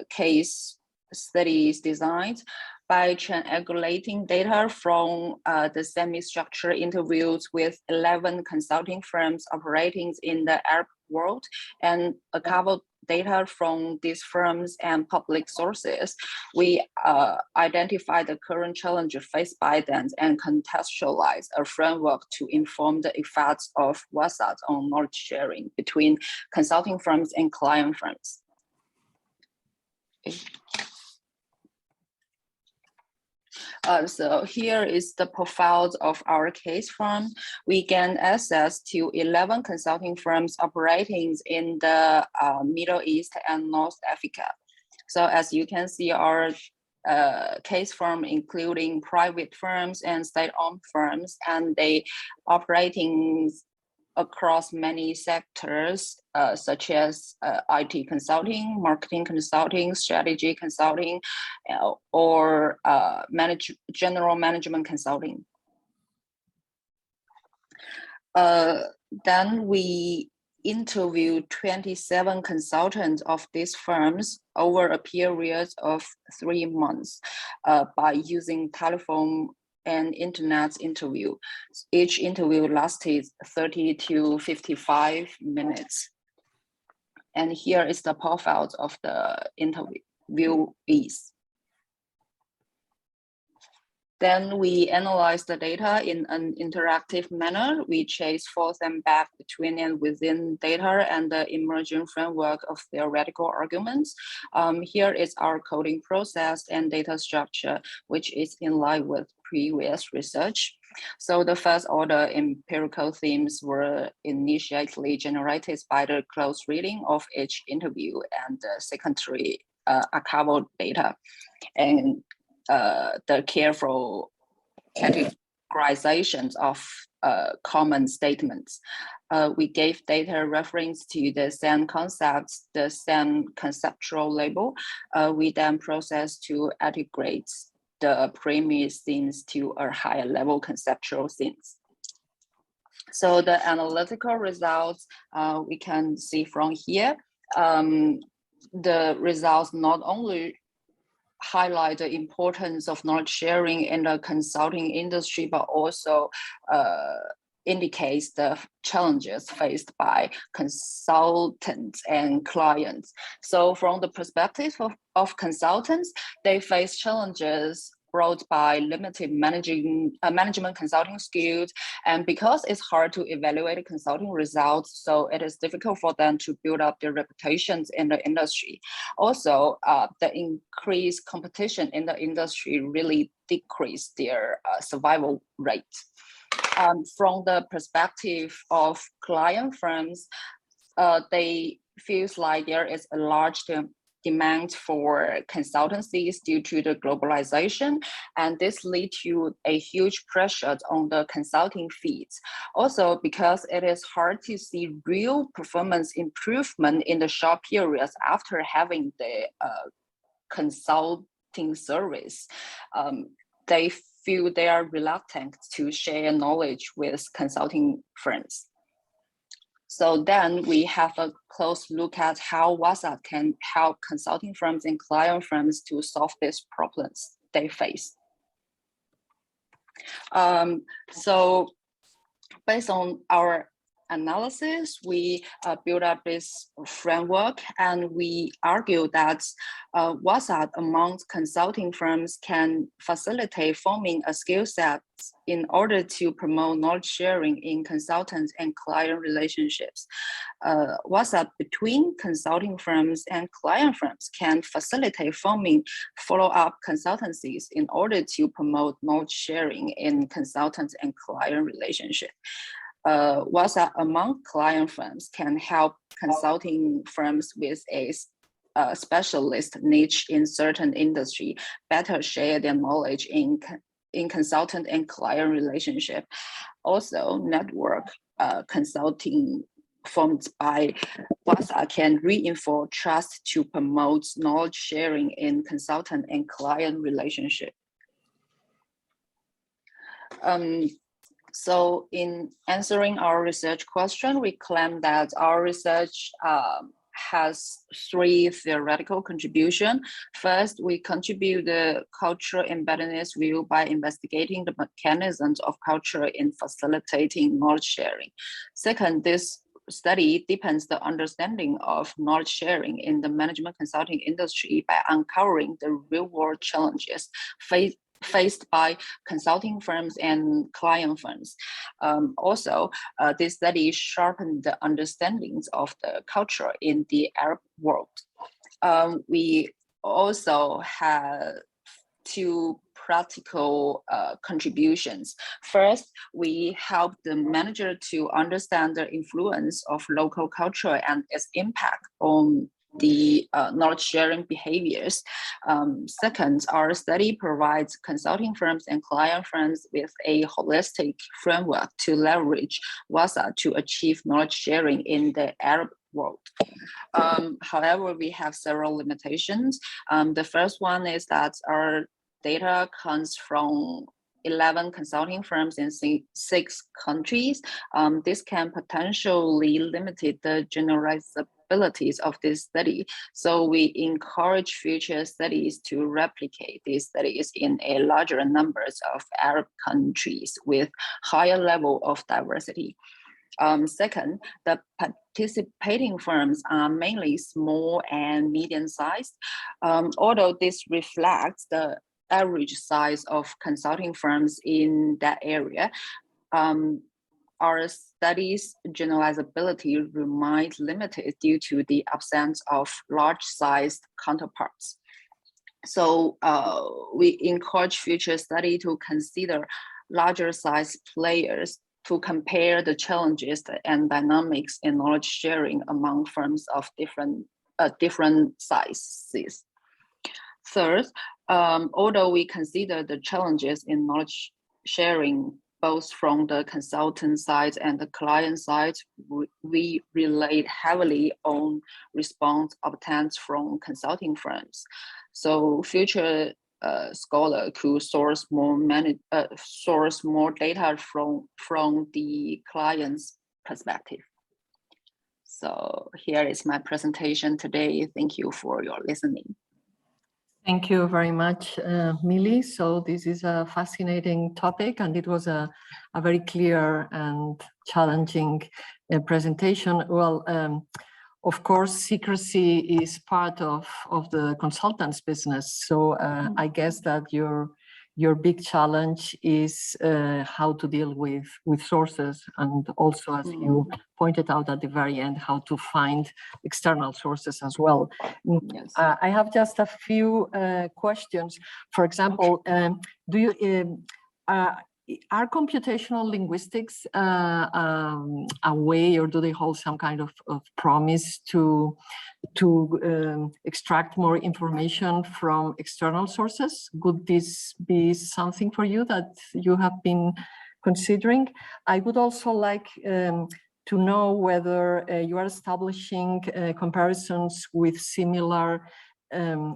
case studies designed by triangulating data from the semi-structured interviews with 11 consulting firms operating in the Arab world and a couple data from these firms and public sources. We identify the current challenges faced by them and contextualize a framework to inform the effects of WhatsApp on knowledge sharing between consulting firms and client firms. So here is the profiles of our case firm. We gain access to 11 consulting firms operating in the Middle East and North Africa. So as you can see, our case firm including private firms and state-owned firms, and they operating across many sectors, such as IT consulting, marketing consulting, strategy consulting, or general management consulting. Then we interviewed 27 consultants of these firms over a period of 3 months by using telephone and internet interview. Each interview lasted 30 to 55 minutes. And here is the profiles of the interviewees. Then we analyze the data in an interactive manner. We chase forth and back between and within data and the emerging framework of theoretical arguments. Here is our coding process and data structure, which is in line with previous research. So the first order empirical themes were initially generated by the close reading of each interview and the secondary archival data and the careful categorizations of common statements. We gave data reference to the same concepts, the same conceptual label. We then process to integrate the premise themes to a higher level conceptual themes. So the analytical results we can see from here. The results not only highlight the importance of knowledge sharing in the consulting industry, but also indicates the challenges faced by consultants and clients. So from the perspective of consultants, they face challenges brought by limited management consulting skills. And because it's hard to evaluate consulting results, so it is difficult for them to build up their reputations in the industry. Also, the increased competition in the industry really decreased their survival rate. From the perspective of client firms, they feel like there is a large demand for consultancies due to the globalization, and this leads to a huge pressure on the consulting fees. Also, because it is hard to see real performance improvement in the short periods after having the consulting service, they feel they are reluctant to share knowledge with consulting firms. So then we have a close look at how WhatsApp can help consulting firms and client firms to solve these problems they face. So based on our analysis, we built up this framework, and we argue that WhatsApp among consulting firms can facilitate forming a skill set in order to promote knowledge sharing in consultant and client relationships. WhatsApp between consulting firms and client firms can facilitate forming follow-up consultancies in order to promote knowledge sharing in consultant and client relationship. WhatsApp among client firms can help consulting firms with a specialist niche in certain industry better share their knowledge in consultant and client relationship. Also, network consulting formed by WhatsApp can reinforce trust to promote knowledge sharing in consultant and client relationship. So in answering our research question, we claim that our research has 3 theoretical contributions. First, we contribute the cultural embeddedness view by investigating the mechanisms of culture in facilitating knowledge sharing. Second, this study deepens the understanding of knowledge sharing in the management consulting industry by uncovering the real-world challenges faced by consulting firms and client firms. Also, this study sharpened the understandings of the culture in the Arab world. We also had 2 practical contributions. First, we helped the manager to understand the influence of local culture and its impact on the knowledge sharing behaviors. Second, our study provides consulting firms and client firms with a holistic framework to leverage WhatsApp to achieve knowledge sharing in the Arab world. However, we have several limitations. The first one is that our data comes from 11 consulting firms in 6 countries. This can potentially limit the generalizabilities of this study. So we encourage future studies to replicate these studies in a larger numbers of Arab countries with higher level of diversity. Second, the participating firms are mainly small and medium-sized. Although this reflects the average size of consulting firms in that area, our study's generalizability remains limited due to the absence of large-sized counterparts. So we encourage future study to consider larger-sized players to compare the challenges and dynamics in knowledge sharing among firms of different sizes. Third, although we consider the challenges in knowledge sharing both from the consultant side and the client side, we rely heavily on response obtained from consulting firms. So future scholar could source more data from the client's perspective. So here is my presentation today. Thank you for your listening. Thank you very much, Millie. So this is a fascinating topic, and it was a very clear and challenging presentation. Well, of course, secrecy is part of the consultant's business. So I guess that your big challenge is how to deal with sources, and also, as you pointed out at the very end, how to find external sources as well. Yes. I have just a few questions. For example, do you are computational linguistics a way, or do they hold some kind of promise to extract more information from external sources? Would this be something for you that you have been considering? I would also like to know whether you are establishing comparisons with similar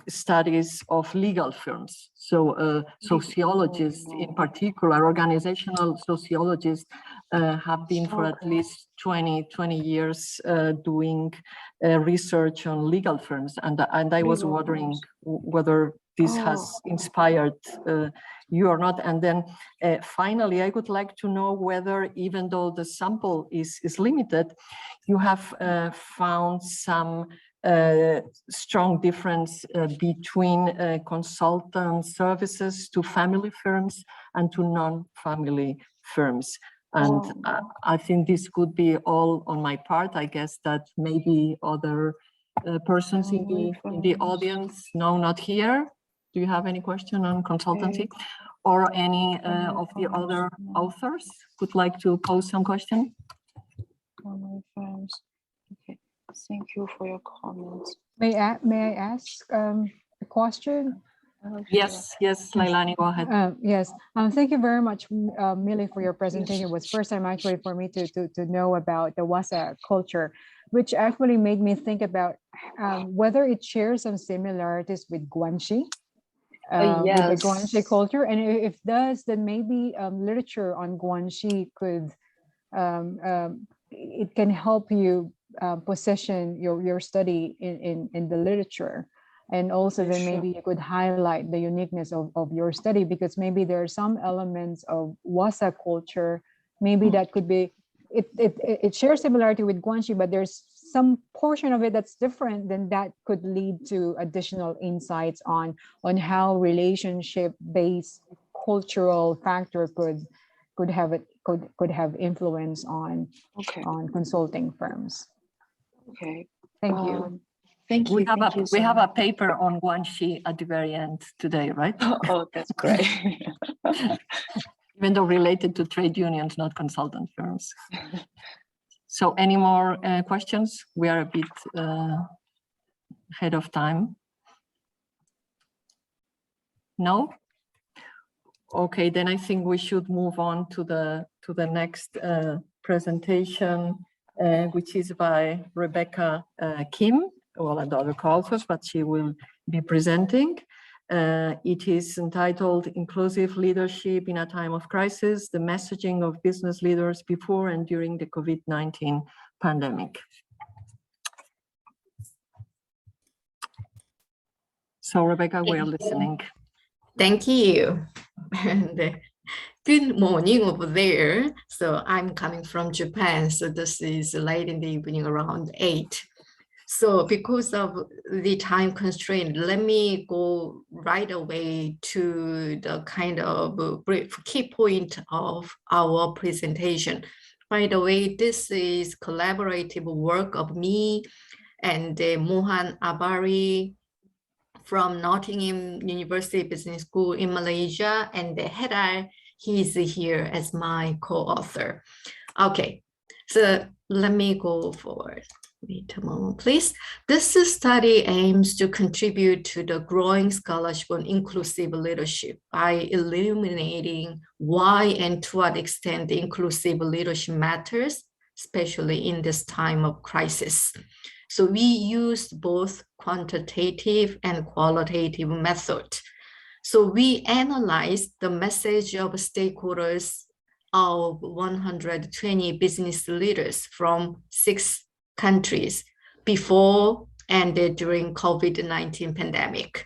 studies of legal firms. So sociologists in particular, organizational sociologists, have been for at least 20 years doing research on legal firms. And I was wondering whether this has inspired you or not. And then finally, I would like to know whether, even though the sample is limited, you have found some strong difference between consultant services to family firms and to non-family firms. And I think this could be all on my part. I guess that maybe other persons in the audience, no, not here. Do you have any question on consultancy? Or any of the other authors would like to pose some question? Okay, thank you for your comments. May I ask a question? Yes, Lailani, go ahead. Yes, thank you very much, Millie, for your presentation. It was first time actually for me to know about the Wasa culture, which actually made me think about whether it shares some similarities with Guanxi. With the Guanxi culture, and if it does, then maybe literature on Guanxi could it can help you position your study in the literature, and also then maybe you could highlight the uniqueness of your study, because maybe there are some elements of Wasa culture, maybe that could be it shares similarity with Guanxi, but there's some portion of it that's different, then that could lead to additional insights on how relationship-based cultural factor could have influence on consulting firms. Okay. Thank you. Thank you. We have a paper on Guanxi at the very end today, right? Oh, that's great. Even though related to trade unions, not consultant firms. So any more questions? We are a bit ahead of time. No? Okay, then I think we should move on to the next presentation, which is by Rebecca Kim, well, and other co-authors, but she will be presenting. It is entitled Inclusive Leadership in a Time of Crisis, the Messaging of Business Leaders Before and During the COVID-19 Pandemic. So Rebecca, we are listening. Thank you. And good morning over there. So I'm coming from Japan. So this is late in the evening, around 8. So because of the time constraint, let me go right away to the kind of brief key point of our presentation. By the way, this is collaborative work of me and Mohan Abari from Nottingham University Business School in Malaysia, and the Hedar, he's here as my co-author. Okay, so let me go forward. Wait a moment, please. This study aims to contribute to the growing scholarship on inclusive leadership by illuminating why and to what extent the inclusive leadership matters, especially in this time of crisis. So we used both quantitative and qualitative methods. So we analyzed the message of stakeholders of 120 business leaders from 6 countries before and during COVID-19 pandemic.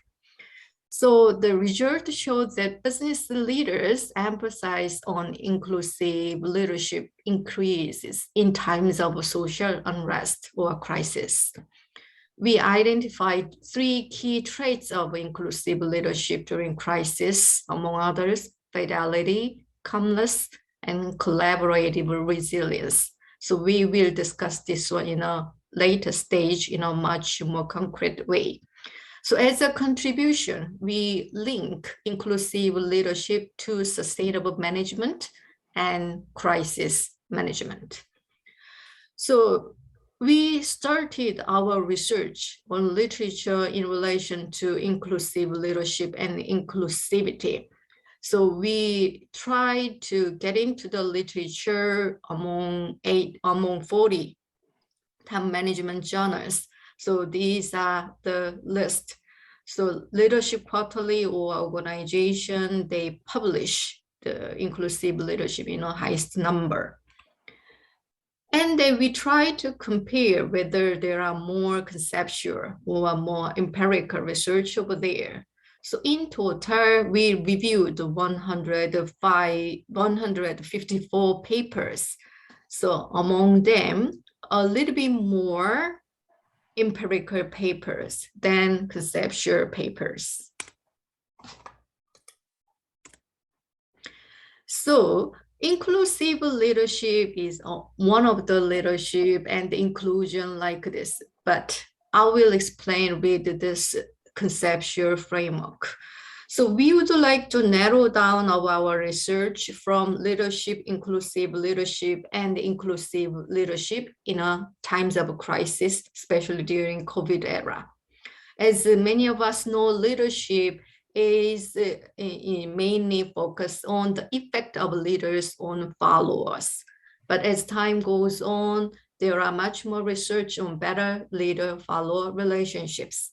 So the result showed that business leaders emphasize on inclusive leadership increases in times of social unrest or crisis. We identified 3 key traits of inclusive leadership during crisis, among others, fidelity, calmness, and collaborative resilience. So we will discuss this one in a later stage in a much more concrete way. So as a contribution, we link inclusive leadership to sustainable management and crisis management. So we started our research on literature in relation to inclusive leadership and inclusivity. So we tried to get into the literature among 40 time management journals. So these are the list. So Leadership Quarterly or organization, they publish the inclusive leadership in a highest number. And then we try to compare whether there are more conceptual or more empirical research over there. So in total, we reviewed 154 papers. So among them, a little bit more empirical papers than conceptual papers. So inclusive leadership is one of the leadership and inclusion like this, but I will explain with this conceptual framework. So we would like to narrow down our research from leadership, inclusive leadership, and inclusive leadership in a times of crisis, especially during COVID era. As many of us know, leadership is mainly focused on the effect of leaders on followers. But as time goes on, there are much more research on better leader-follower relationships.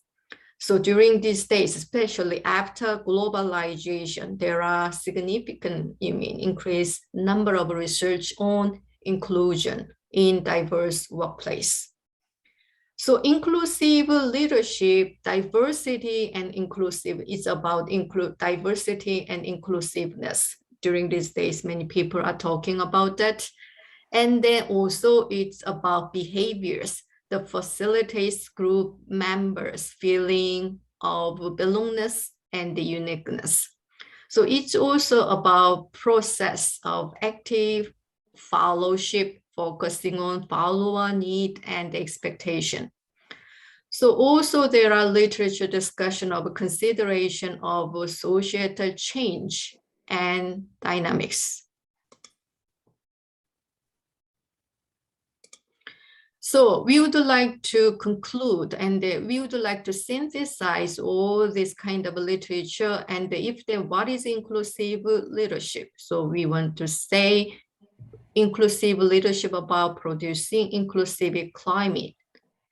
So during these days, especially after globalization, there are significant, increased number of research on inclusion in diverse workplace. So inclusive leadership, diversity and inclusive is about diversity and inclusiveness. During these days, many people are talking about that. And then also it's about behaviors that facilitates group members' feeling of belongingness and the uniqueness. So it's also about process of active fellowship, focusing on follower need and expectation. So also there are literature discussion of consideration of societal change and dynamics. So we would like to conclude, and we would like to synthesize all this kind of literature, and if then what is inclusive leadership? So we want to say inclusive leadership about producing inclusive climate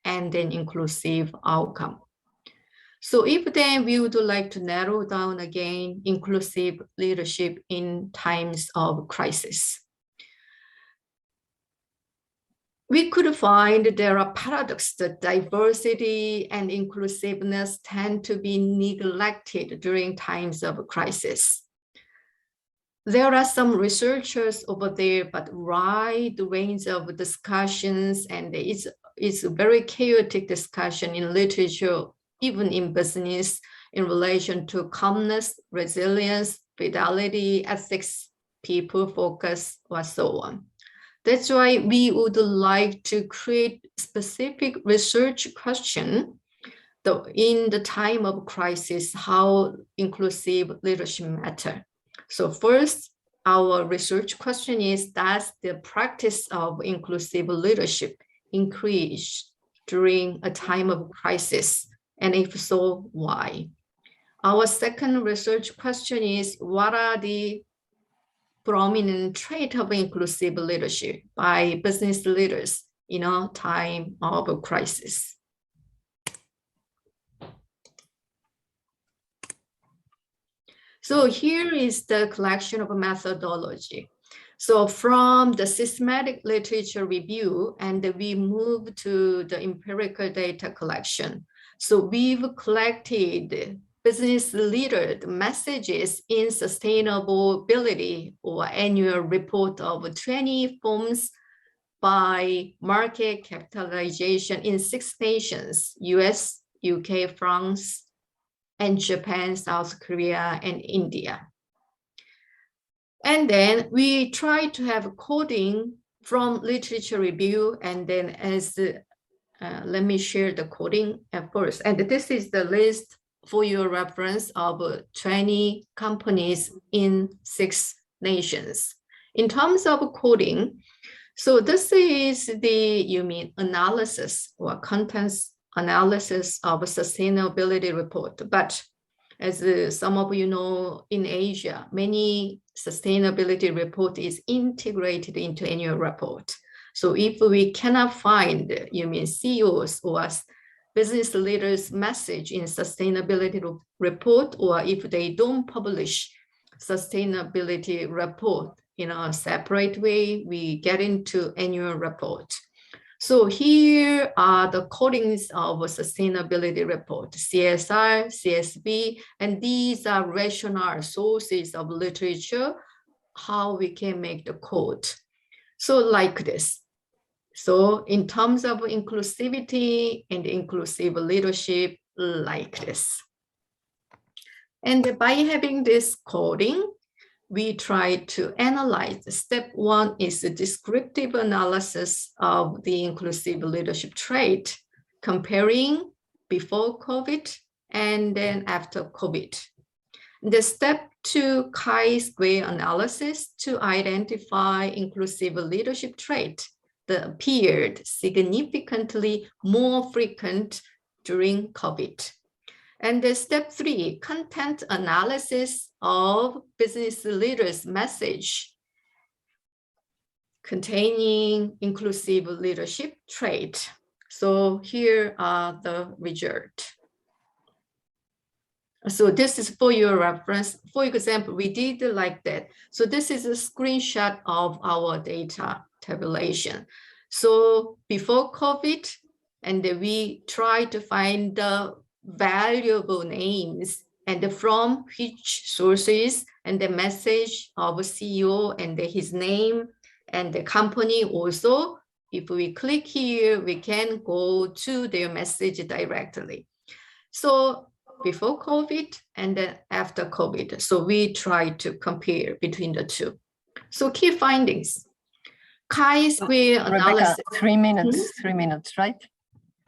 and then inclusive outcome. So if then we would like to narrow down again inclusive leadership in times of crisis. We could find there are paradoxes that diversity and inclusiveness tend to be neglected during times of crisis. There are some researchers over there, but wide range of discussions, and it's a very chaotic discussion in literature, even in business, in relation to calmness, resilience, fidelity, ethics, people focus, or so on. That's why we would like to create specific research question in the time of crisis, how inclusive leadership matter. So first, our research question is, does the practice of inclusive leadership increase during a time of crisis? And if so, why? Our second research question is, what are the prominent traits of inclusive leadership by business leaders in a time of crisis? So here is the collection of methodology. So from the systematic literature review, and we move to the empirical data collection. So we've collected business leader messages in sustainability or annual report of 20 firms by market capitalization in 6 nations: US, UK, France, and Japan, South Korea, and India. And then we try to have coding from literature review, and then as let me share the coding at first. And this is the list for your reference of 20 companies in 6 nations. In terms of coding, so this is the, analysis or contents analysis of a sustainability report. But as some of you know, in Asia, many sustainability report is integrated into annual report. So if we cannot find, CEOs or business leaders' message in sustainability report, or if they don't publish sustainability report in a separate way. We get into annual report. So here are the codings of a sustainability report, CSR, CSB, and these are rational sources of literature, how we can make the code. So like this. So in terms of inclusivity and inclusive leadership, like this. And by having this coding, we try to analyze. Step one is the descriptive analysis of the inclusive leadership trait, comparing before COVID and then after COVID. The step two, chi-square analysis to identify inclusive leadership trait that appeared significantly more frequent during COVID. And the step three, content analysis of business leaders' message containing inclusive leadership trait. So here are the results. So this is for your reference. For example, we did like that. So this is a screenshot of our data tabulation. So before COVID, and we try to find the valuable names and from which sources and the message of CEO and his name and the company also. If we click here, we can go to their message directly. So before COVID and then after COVID. So we try to compare between the two. So key findings. Chi-square analysis. 3 minutes, 3 minutes, right?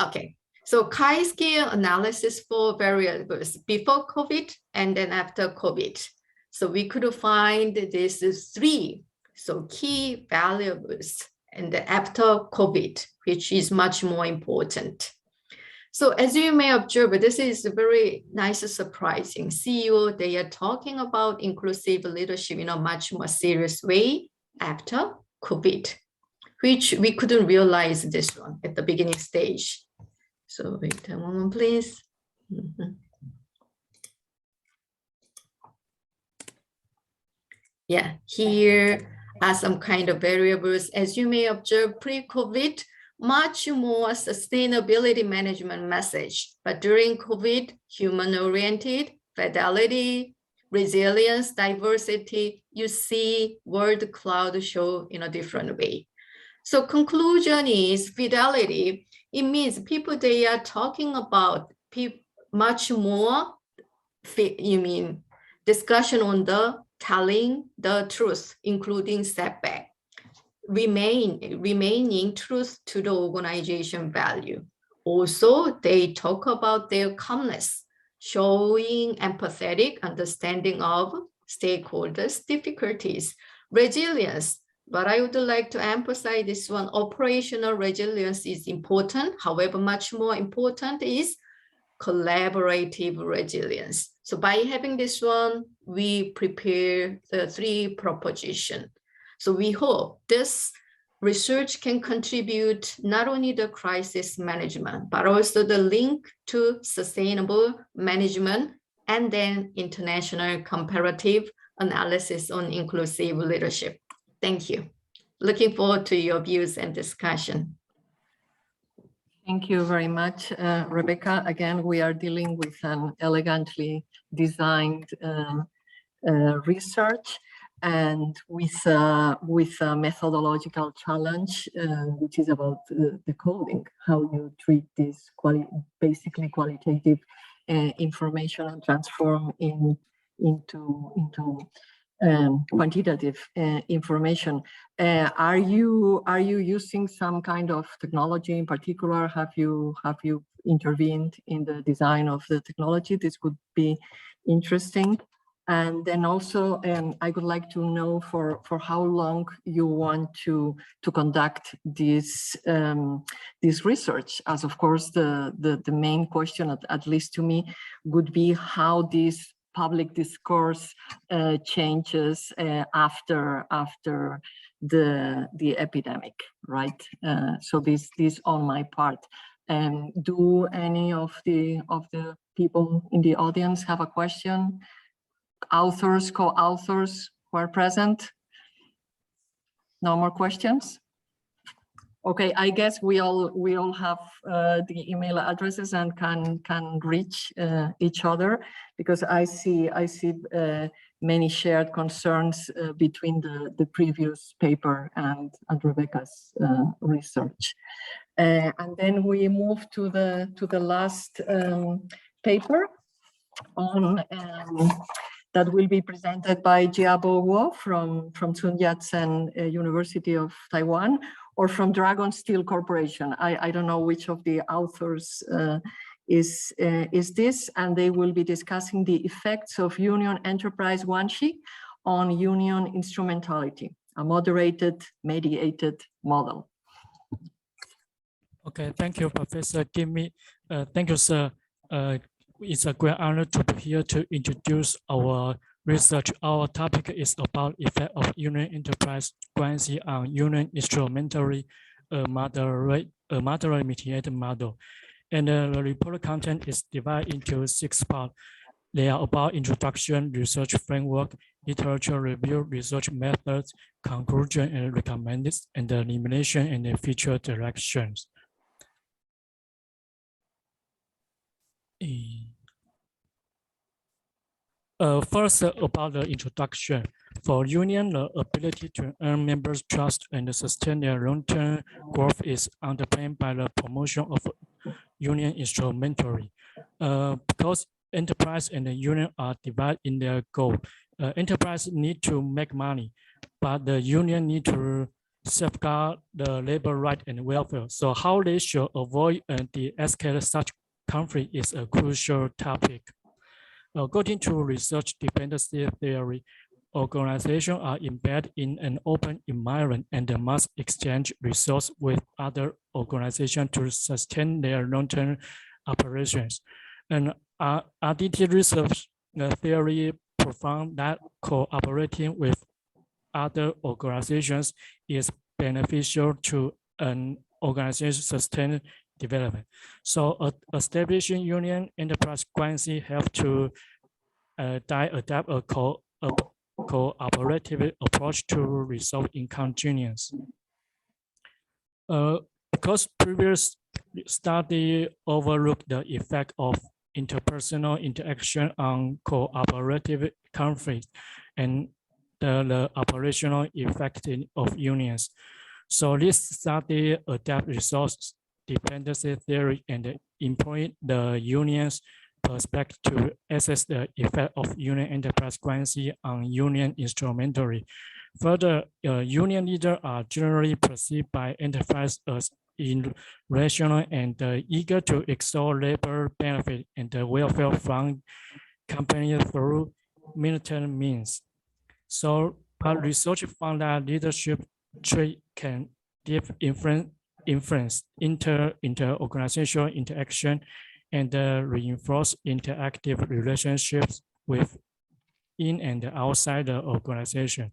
Okay. So chi-square analysis for variables before COVID and then after COVID. So we could find this is 3 so key variables and after COVID, which is much more important. So as you may observe, this is a very nice surprising. CEO, they are talking about inclusive leadership in a much more serious way after COVID, which we couldn't realize this one at the beginning stage. So wait a moment, please. Yeah, here are some kind of variables. As you may observe, pre-COVID, much more sustainability management message, but during COVID, human-oriented, fidelity, resilience, diversity, you see word cloud show in a different way. So conclusion is fidelity. It means people, they are talking about much more, discussion on the telling the truth, including setback. Remaining truth to the organization value. Also, they talk about their calmness, showing empathetic understanding of stakeholders' difficulties. Resilience, but I would like to emphasize this one, operational resilience is important. However, much more important is collaborative resilience. So by having this one, we prepare the 3 propositions. So we hope this research can contribute not only the crisis management, but also the link to sustainable management and then international comparative analysis on inclusive leadership. Thank you. Looking forward to your views and discussion. Thank you very much, Rebecca. Again, we are dealing with an elegantly designed research and with a methodological challenge, which is about the coding, how you treat this basically qualitative information and transform into quantitative information. Are you using some kind of technology in particular? Have you intervened in the design of the technology? This would be interesting. And then also, I would like to know for how long you want to conduct this this research. As of course, the main question, at least to me, would be how this public discourse changes after the epidemic, right? So this on my part. Do any of the people in the audience have a question? Authors, co-authors who are present? No more questions? Okay, I guess we all have the email addresses and can reach each other, because I see many shared concerns between the previous paper and Rebecca's research. And then we move to the last paper on that will be presented by Jiabo Guo from Sun Yat-sen University of Taiwan, or from Dragon Steel Corporation. I don't know which of the authors is this, and they will be discussing the effects of union enterprise Guanxi on union instrumentality, a moderated, mediated model. Okay, thank you, Professor. Thank you, sir. It's a great honor to be here to introduce our research. Our topic is about effect of union enterprise Guanxi on union instrumentary, moderate mediated model. And the report content is divided into 6 parts. They are about introduction, research framework, literature review, research methods, conclusion and recommended, and the elimination and the future directions. First, about the introduction. For union, the ability to earn members' trust and sustain their long-term growth is underpinned by the promotion of union instrumentary. Because enterprise and the union are divided in their goal. Enterprise need to make money, but the union need to safeguard the labor right and welfare. So how they should avoid the escalate such conflict is a crucial topic. According to research dependency theory, organizations are embedded in an open environment and they must exchange resources with other organizations to sustain their long-term operations. And RDT research theory profound that cooperating with other organizations is beneficial to an organization's sustained development. So establishing union enterprise Guanxi have to adapt a cooperative approach to resolve inconvenience. Because previous study overlooked the effect of interpersonal interaction on cooperative conflict and the operational effect of unions. So this study adapt resource dependency theory and employ the union's perspective to assess the effect of union enterprise Guanxi on union instrumentary. Further, union leaders are generally perceived by enterprise as irrational and eager to extort labor benefit and the welfare from companies through military means. So our research found that leadership trait can give influence inter-organizational interaction and reinforce interactive relationships within and outside the organization.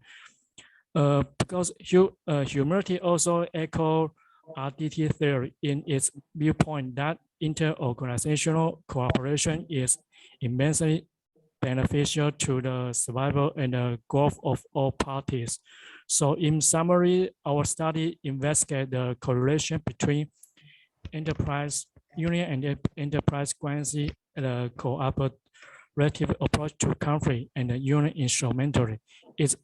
Because humility also echoes RDT theory in its viewpoint that inter-organizational cooperation is immensely beneficial to the survival and the growth of all parties. So in summary, our study investigated the correlation between enterprise union and enterprise Guanxi, the cooperative approach to conflict and the union instrumentary. It's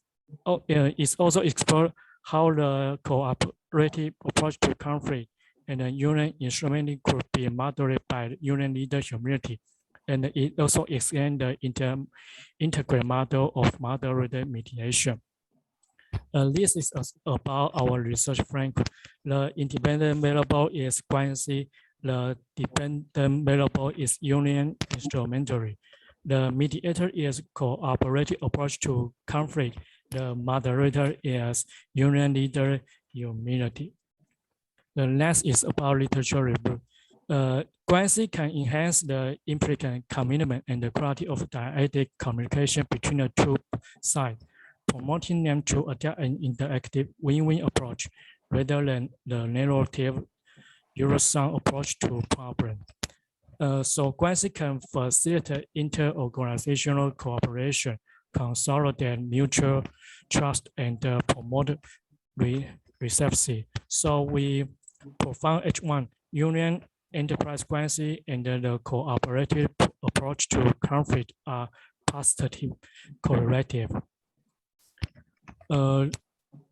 also explored how the cooperative approach to conflict and the union instrumentary could be moderated by union leader humility. And it also extends the integrated model of moderated mediation. This is about our research framework. The independent variable is Guanxi. The dependent variable is union instrumentary. The mediator is cooperative approach to conflict. The moderator is union leader humility. The next is about literature review. Guanxi can enhance the implicit commitment and the quality of dialectic communication between the two sides, promoting them to adopt an interactive win-win approach rather than the narrative zero-sum approach to problem. So Guanxi can facilitate inter-organizational cooperation, consolidate mutual trust, and promote receptive. So we profound H1 union enterprise quantity and the cooperative approach to conflict are positive correlative.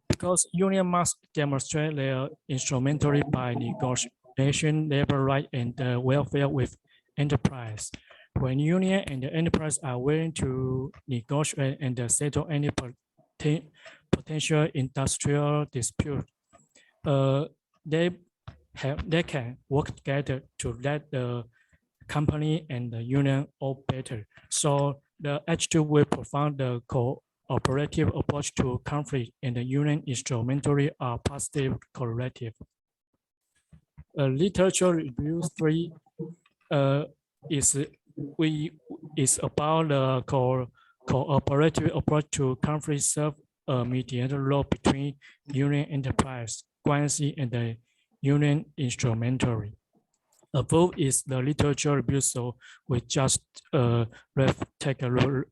Because union must demonstrate their instrumentality by negotiation, labor right, and welfare with enterprise. When union and the enterprise are willing to negotiate and settle any potential industrial dispute, they can work together to let the company and the union all better. So the H2 will provide the cooperative approach to conflict and the union instrumentally are positive correlative. Literature review 3 is about the cooperative approach to conflict serve a mediator role between union enterprise, quantity, and the union instrumentary. Above is the literature review, so we just take a look.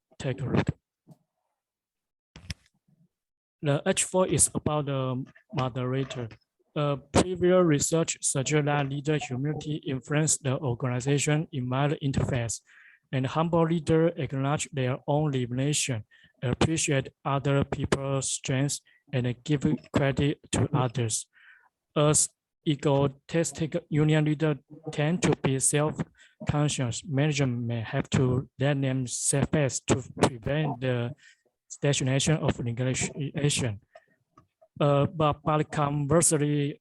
The H4 is about the moderator. Previous research suggests that leader humility influence the organization in the interface, and humble leaders acknowledge their own limitation, appreciate other people's strengths, and give credit to others. As egotistic union leaders tend to be self-conscious, management may have to let them set fast to prevent the stagnation of negotiation. But conversely,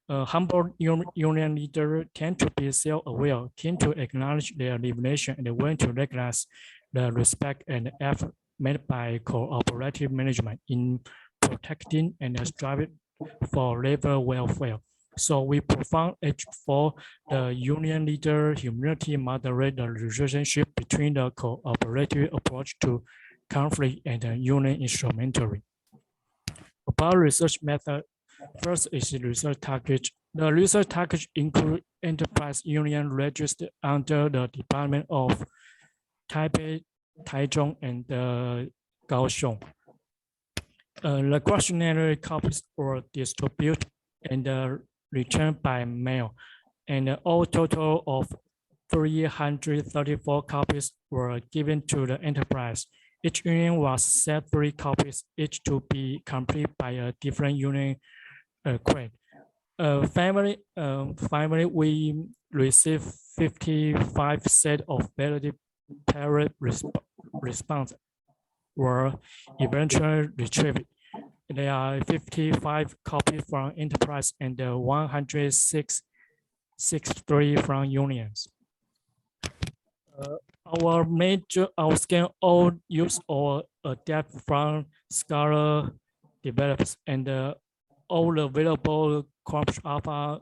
humble union leaders tend to be self-aware, keen to acknowledge their limitation, and willing to recognize the respect and effort made by cooperative management in protecting and striving for labor welfare. So we profound H4, the union leader humility moderate the relationship between the cooperative approach to conflict and the union instrumentary. About research method, first is research target. The research target include enterprise union registered under the Department of Taipei, Taichung, and Kaohsiung. The questionnaire copies were distributed and returned by mail, and all total of 334 copies were given to the enterprise. Each union was set 3 copies, each to be completed by a different union grade. Finally, we received 55 set of valid parent response were eventually retrieved. There are 55 copies from enterprise and 163 from unions. Our scan all use or adapt from Scholar develops, and all available corpus alpha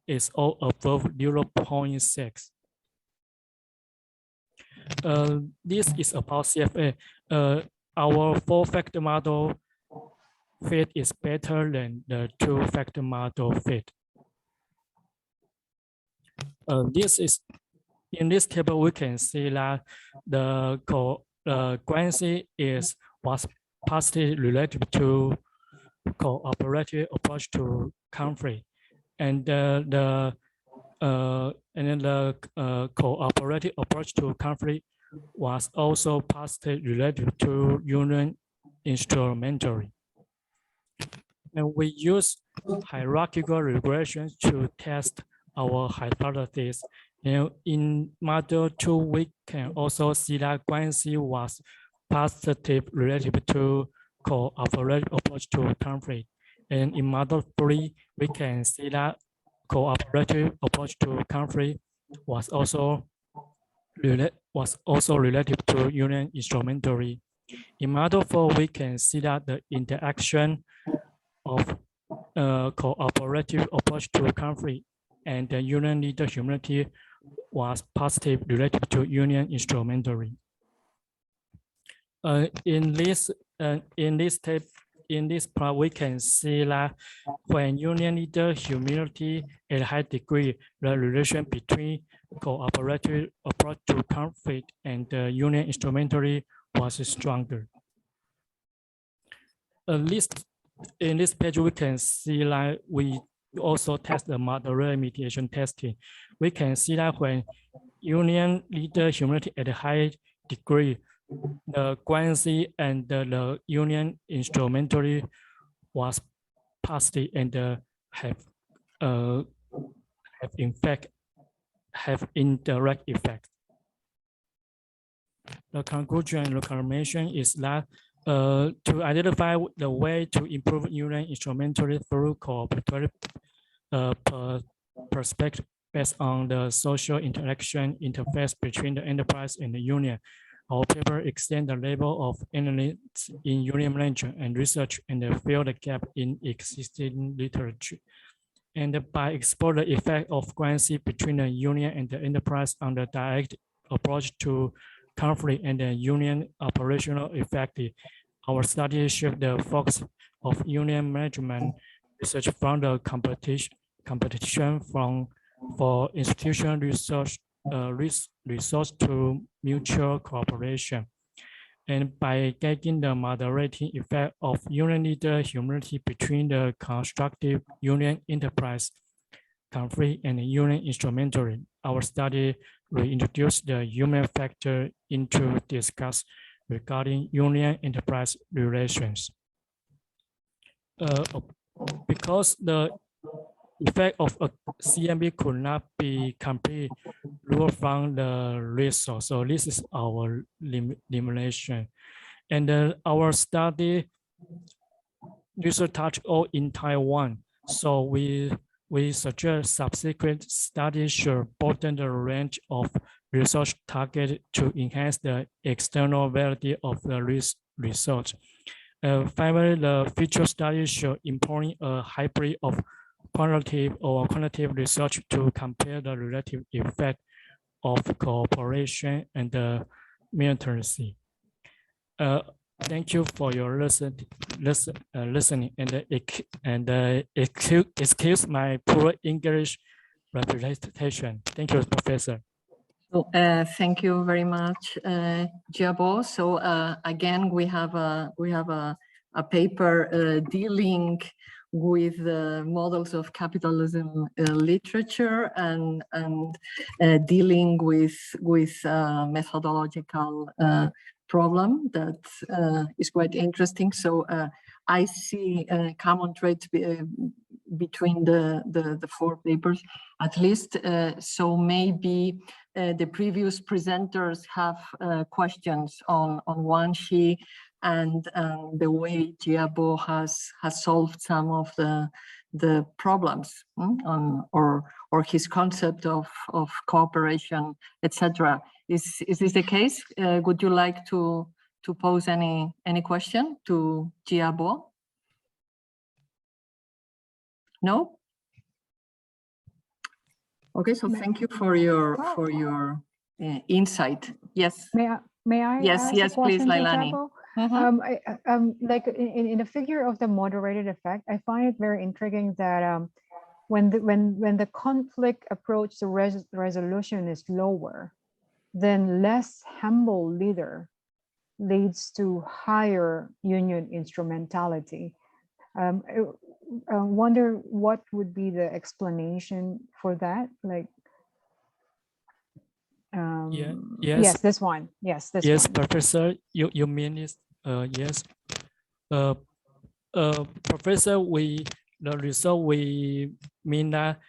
is all above 0.6. This is about CFA. Our 4-factor model fit is better than the 2-factor model fit. In this table, we can see that the quantity was positively related to cooperative approach to conflict, and the cooperative approach to conflict was also positively related to union instrumentary. And we use hierarchical regression to test our hypothesis. And in model 2, we can also see that quantity was positive relative to cooperative approach to conflict. And in model 3, we can see that cooperative approach to conflict was also related to union instrumentary. In model 4, we can see that the interaction of cooperative approach to conflict and the union leader humility was positive related to union instrumentary. In this part, we can see that when union leader humility at a high degree, the relation between cooperative approach to conflict and the union instrumentary was stronger. in this page, we can see like we also test the moderate mediation testing. We can see that when union leader humility at a high degree, the guanxi and the union instrumentally was positive and have indirect effect. The conclusion and recommendation is that to identify the way to improve union instrumentally through cooperative perspective based on the social interaction interface between the enterprise and the union. Our paper extends the level of analysis in union management and research and fill the gap in existing literature. And by exploring the effect of guanxi between the union and the enterprise on the direct approach to conflict and the union operational effective, our study shifted the focus of union management research from the competition for institutional research to mutual cooperation. And by getting the moderating effect of union leader humility between the constructive union enterprise conflict and union instrumentally, our study reintroduced the human factor into discuss regarding union enterprise relations. Because the effect of a CMB could not be completely ruled from the resource. So this is our limitation. And our study research touched all in Taiwan. So we suggest subsequent studies should broaden the range of research targeted to enhance the external validity of the research. Finally, the future studies should employ a hybrid of quantitative or quantitative research to compare the relative effect of cooperation and the militancy. Thank you for your listening and excuse my poor English representation. Thank you, Professor. So, thank you very much, Jiabo. So again, we have a paper dealing with the models of capitalism literature and dealing with methodological problem that is quite interesting. So I see common traits between the four papers, at least. So maybe the previous presenters have questions on Guanxi and the way Jiabo has solved some of the problems or his concept of cooperation, etc. Is this the case? Would you like to pose any question to Jiabo? No? Okay, so thank you for your insight. Yes. May I yes, ask a please, question to Lailani. Jiabo? Like in the figure of the moderated effect, I find it very intriguing that when the conflict approach to resolution is lower, then less humble leader leads to higher union instrumentality. I wonder what would be the explanation for that? Like, yes, this one. Yes, this yes, one. Professor, you mean is yes. Professor, the result we mean that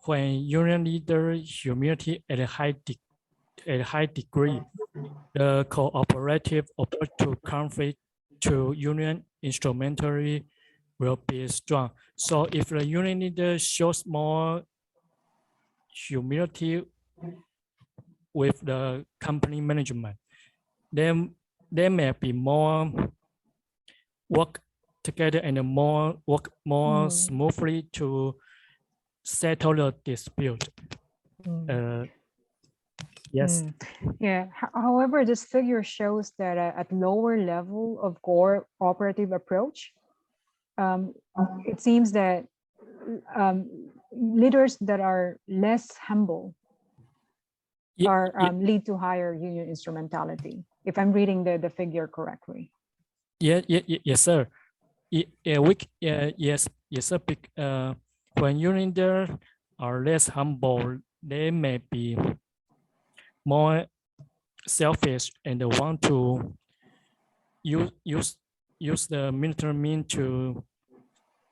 when union leader humility at a high degree, the cooperative approach to conflict to union instrumentally will be strong. So if the union leader shows more humility with the company management, then there may be more work together and work more smoothly to settle the dispute. Yes. Yeah. However, this figure shows that at lower level of cooperative approach, it seems that leaders that are less humble lead to higher union instrumentality, if I'm reading the figure correctly. Yes, sir. yes, when union leaders are less humble, they may be more selfish and want to use the military means to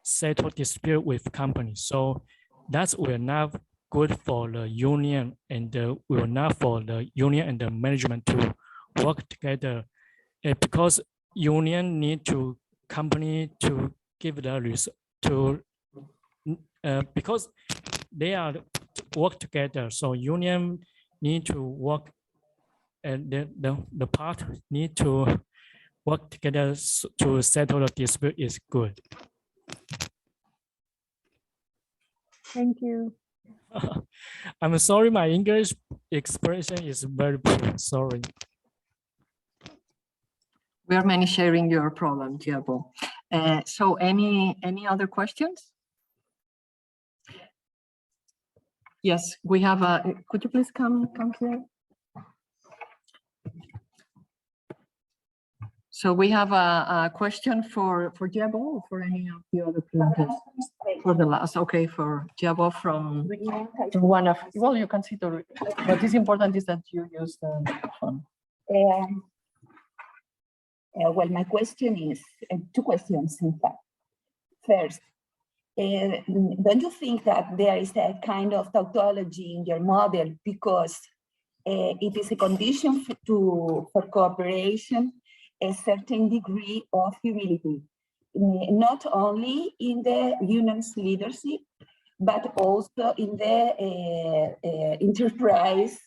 settle dispute with companies. So that's will not good for the union, and will not for the union and the management to work together, because union need to company to give the result to because they are work together. So union need to work, and the part need to work together to settle the dispute is good. Thank you. I'm sorry, my English expression is very poor. Sorry. We are many sharing your problem, Diabo. So any other questions? Yes, we have a, could you please come here? So we have a question for Diabo, or for any of the other presenters? For the last, okay, for Diabo from one of, well, you can see the, what is important is that you use the microphone. Well, my question is, two questions, in fact. First, don't you think that there is a kind of tautology in your model because it is a condition for cooperation, a certain degree of humility, not only in the union's leadership, but also in the enterprise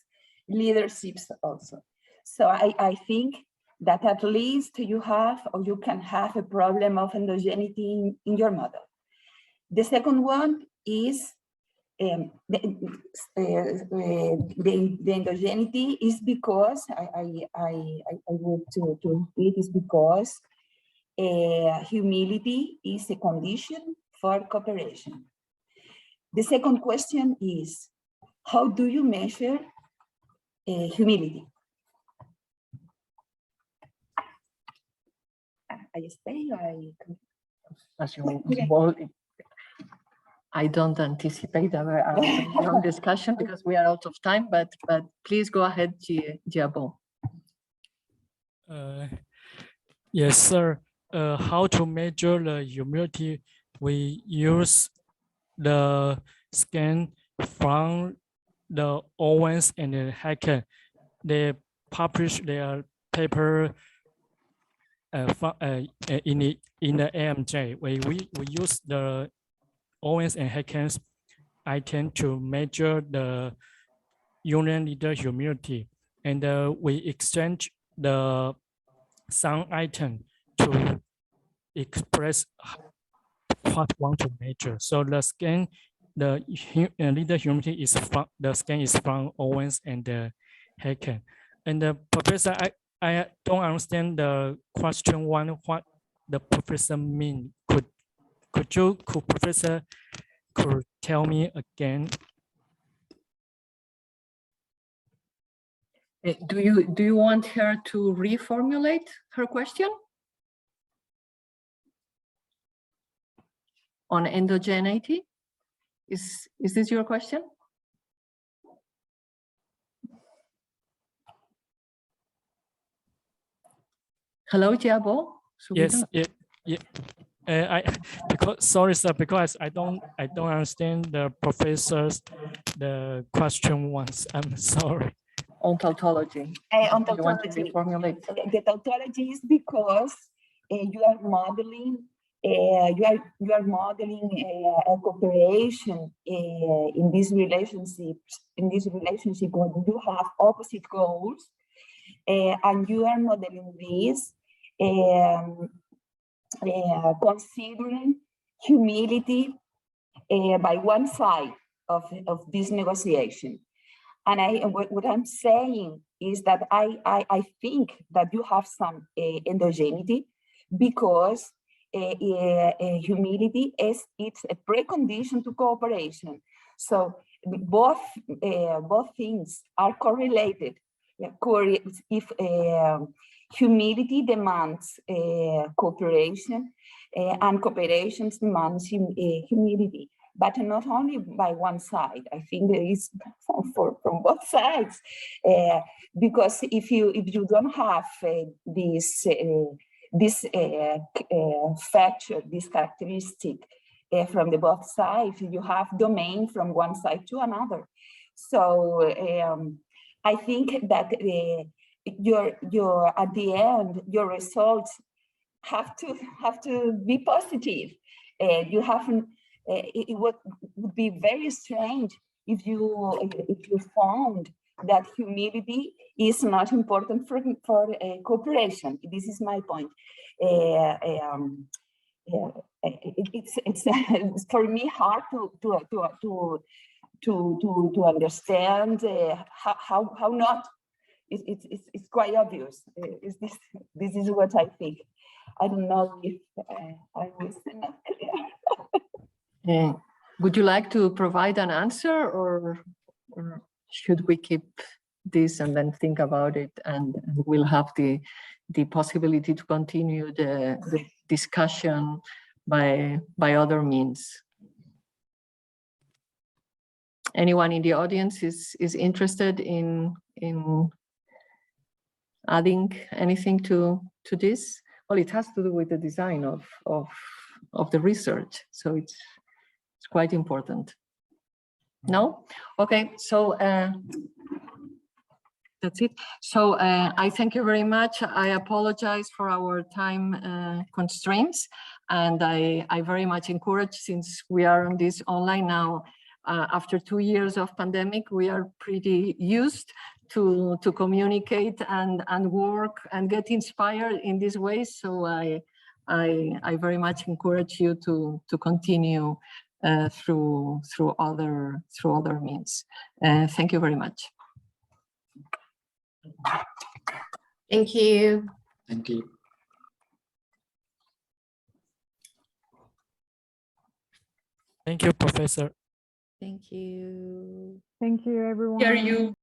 leaderships also. So I think that at least you have, or you can have, a problem of endogeneity in your model. The second one is the endogeneity is because I would to it is because humility is a condition for cooperation. The second question is, how do you measure humility? I stay. As you well, I don't anticipate a long discussion because we are out of time, but please go ahead, Diabo. Yes, sir. How to measure the humility? We use the scan from the Owens and the Hacker. They publish their paper in the AMJ. We use the Owens and Hackens item to measure the union leader humility, and we exchange the some item to express what we want to measure. So the scan, the leader humility is from the scan is from Owens and Hacken. And the professor, I don't understand the question one. What the professor mean? Could professor tell me again? Do you want her to reformulate her question on endogeneity? Is this your question? Hello, Diabo. Yes. Sorry, sir, because I don't understand the professor's question once. I'm sorry. On tautology. On tautology. You want to reformulate? The tautology is because you are modeling. You are modeling a cooperation in these relationships. In this relationship, when you have opposite goals, and you are modeling this. Considering humility by one side of this negotiation. And what I'm saying is that I think that you have some endogeneity because humility it's a precondition to cooperation. So both things are correlated. If humility demands cooperation, and cooperation demands humility, but not only by one side. I think there is from both sides, because if you don't have this factor, this characteristic from the both sides, you have domain from one side to another. So I think that your at the end your results have to be positive. You haven't. It would be very strange if you found that humility is not important for cooperation. This is my point. It's for me hard to understand how not. It's quite obvious. This is what I think. I don't know if I was not clear. Would you like to provide an answer, or should we keep this and then think about it, and we'll have the possibility to continue the discussion by other means? Anyone in the audience is interested in adding anything to this? Well, it has to do with the design of the research, so it's quite important. No? Okay, so that's it. So I thank you very much. I apologize for our time constraints, and I very much encourage, since we are on this online now, after 2 years of pandemic, we are pretty used to communicate and work and get inspired in this way. So I very much encourage you to continue through other means. Thank you very much. Thank you. Thank you. Thank you, Professor. Thank you. Thank you, everyone. Hear you.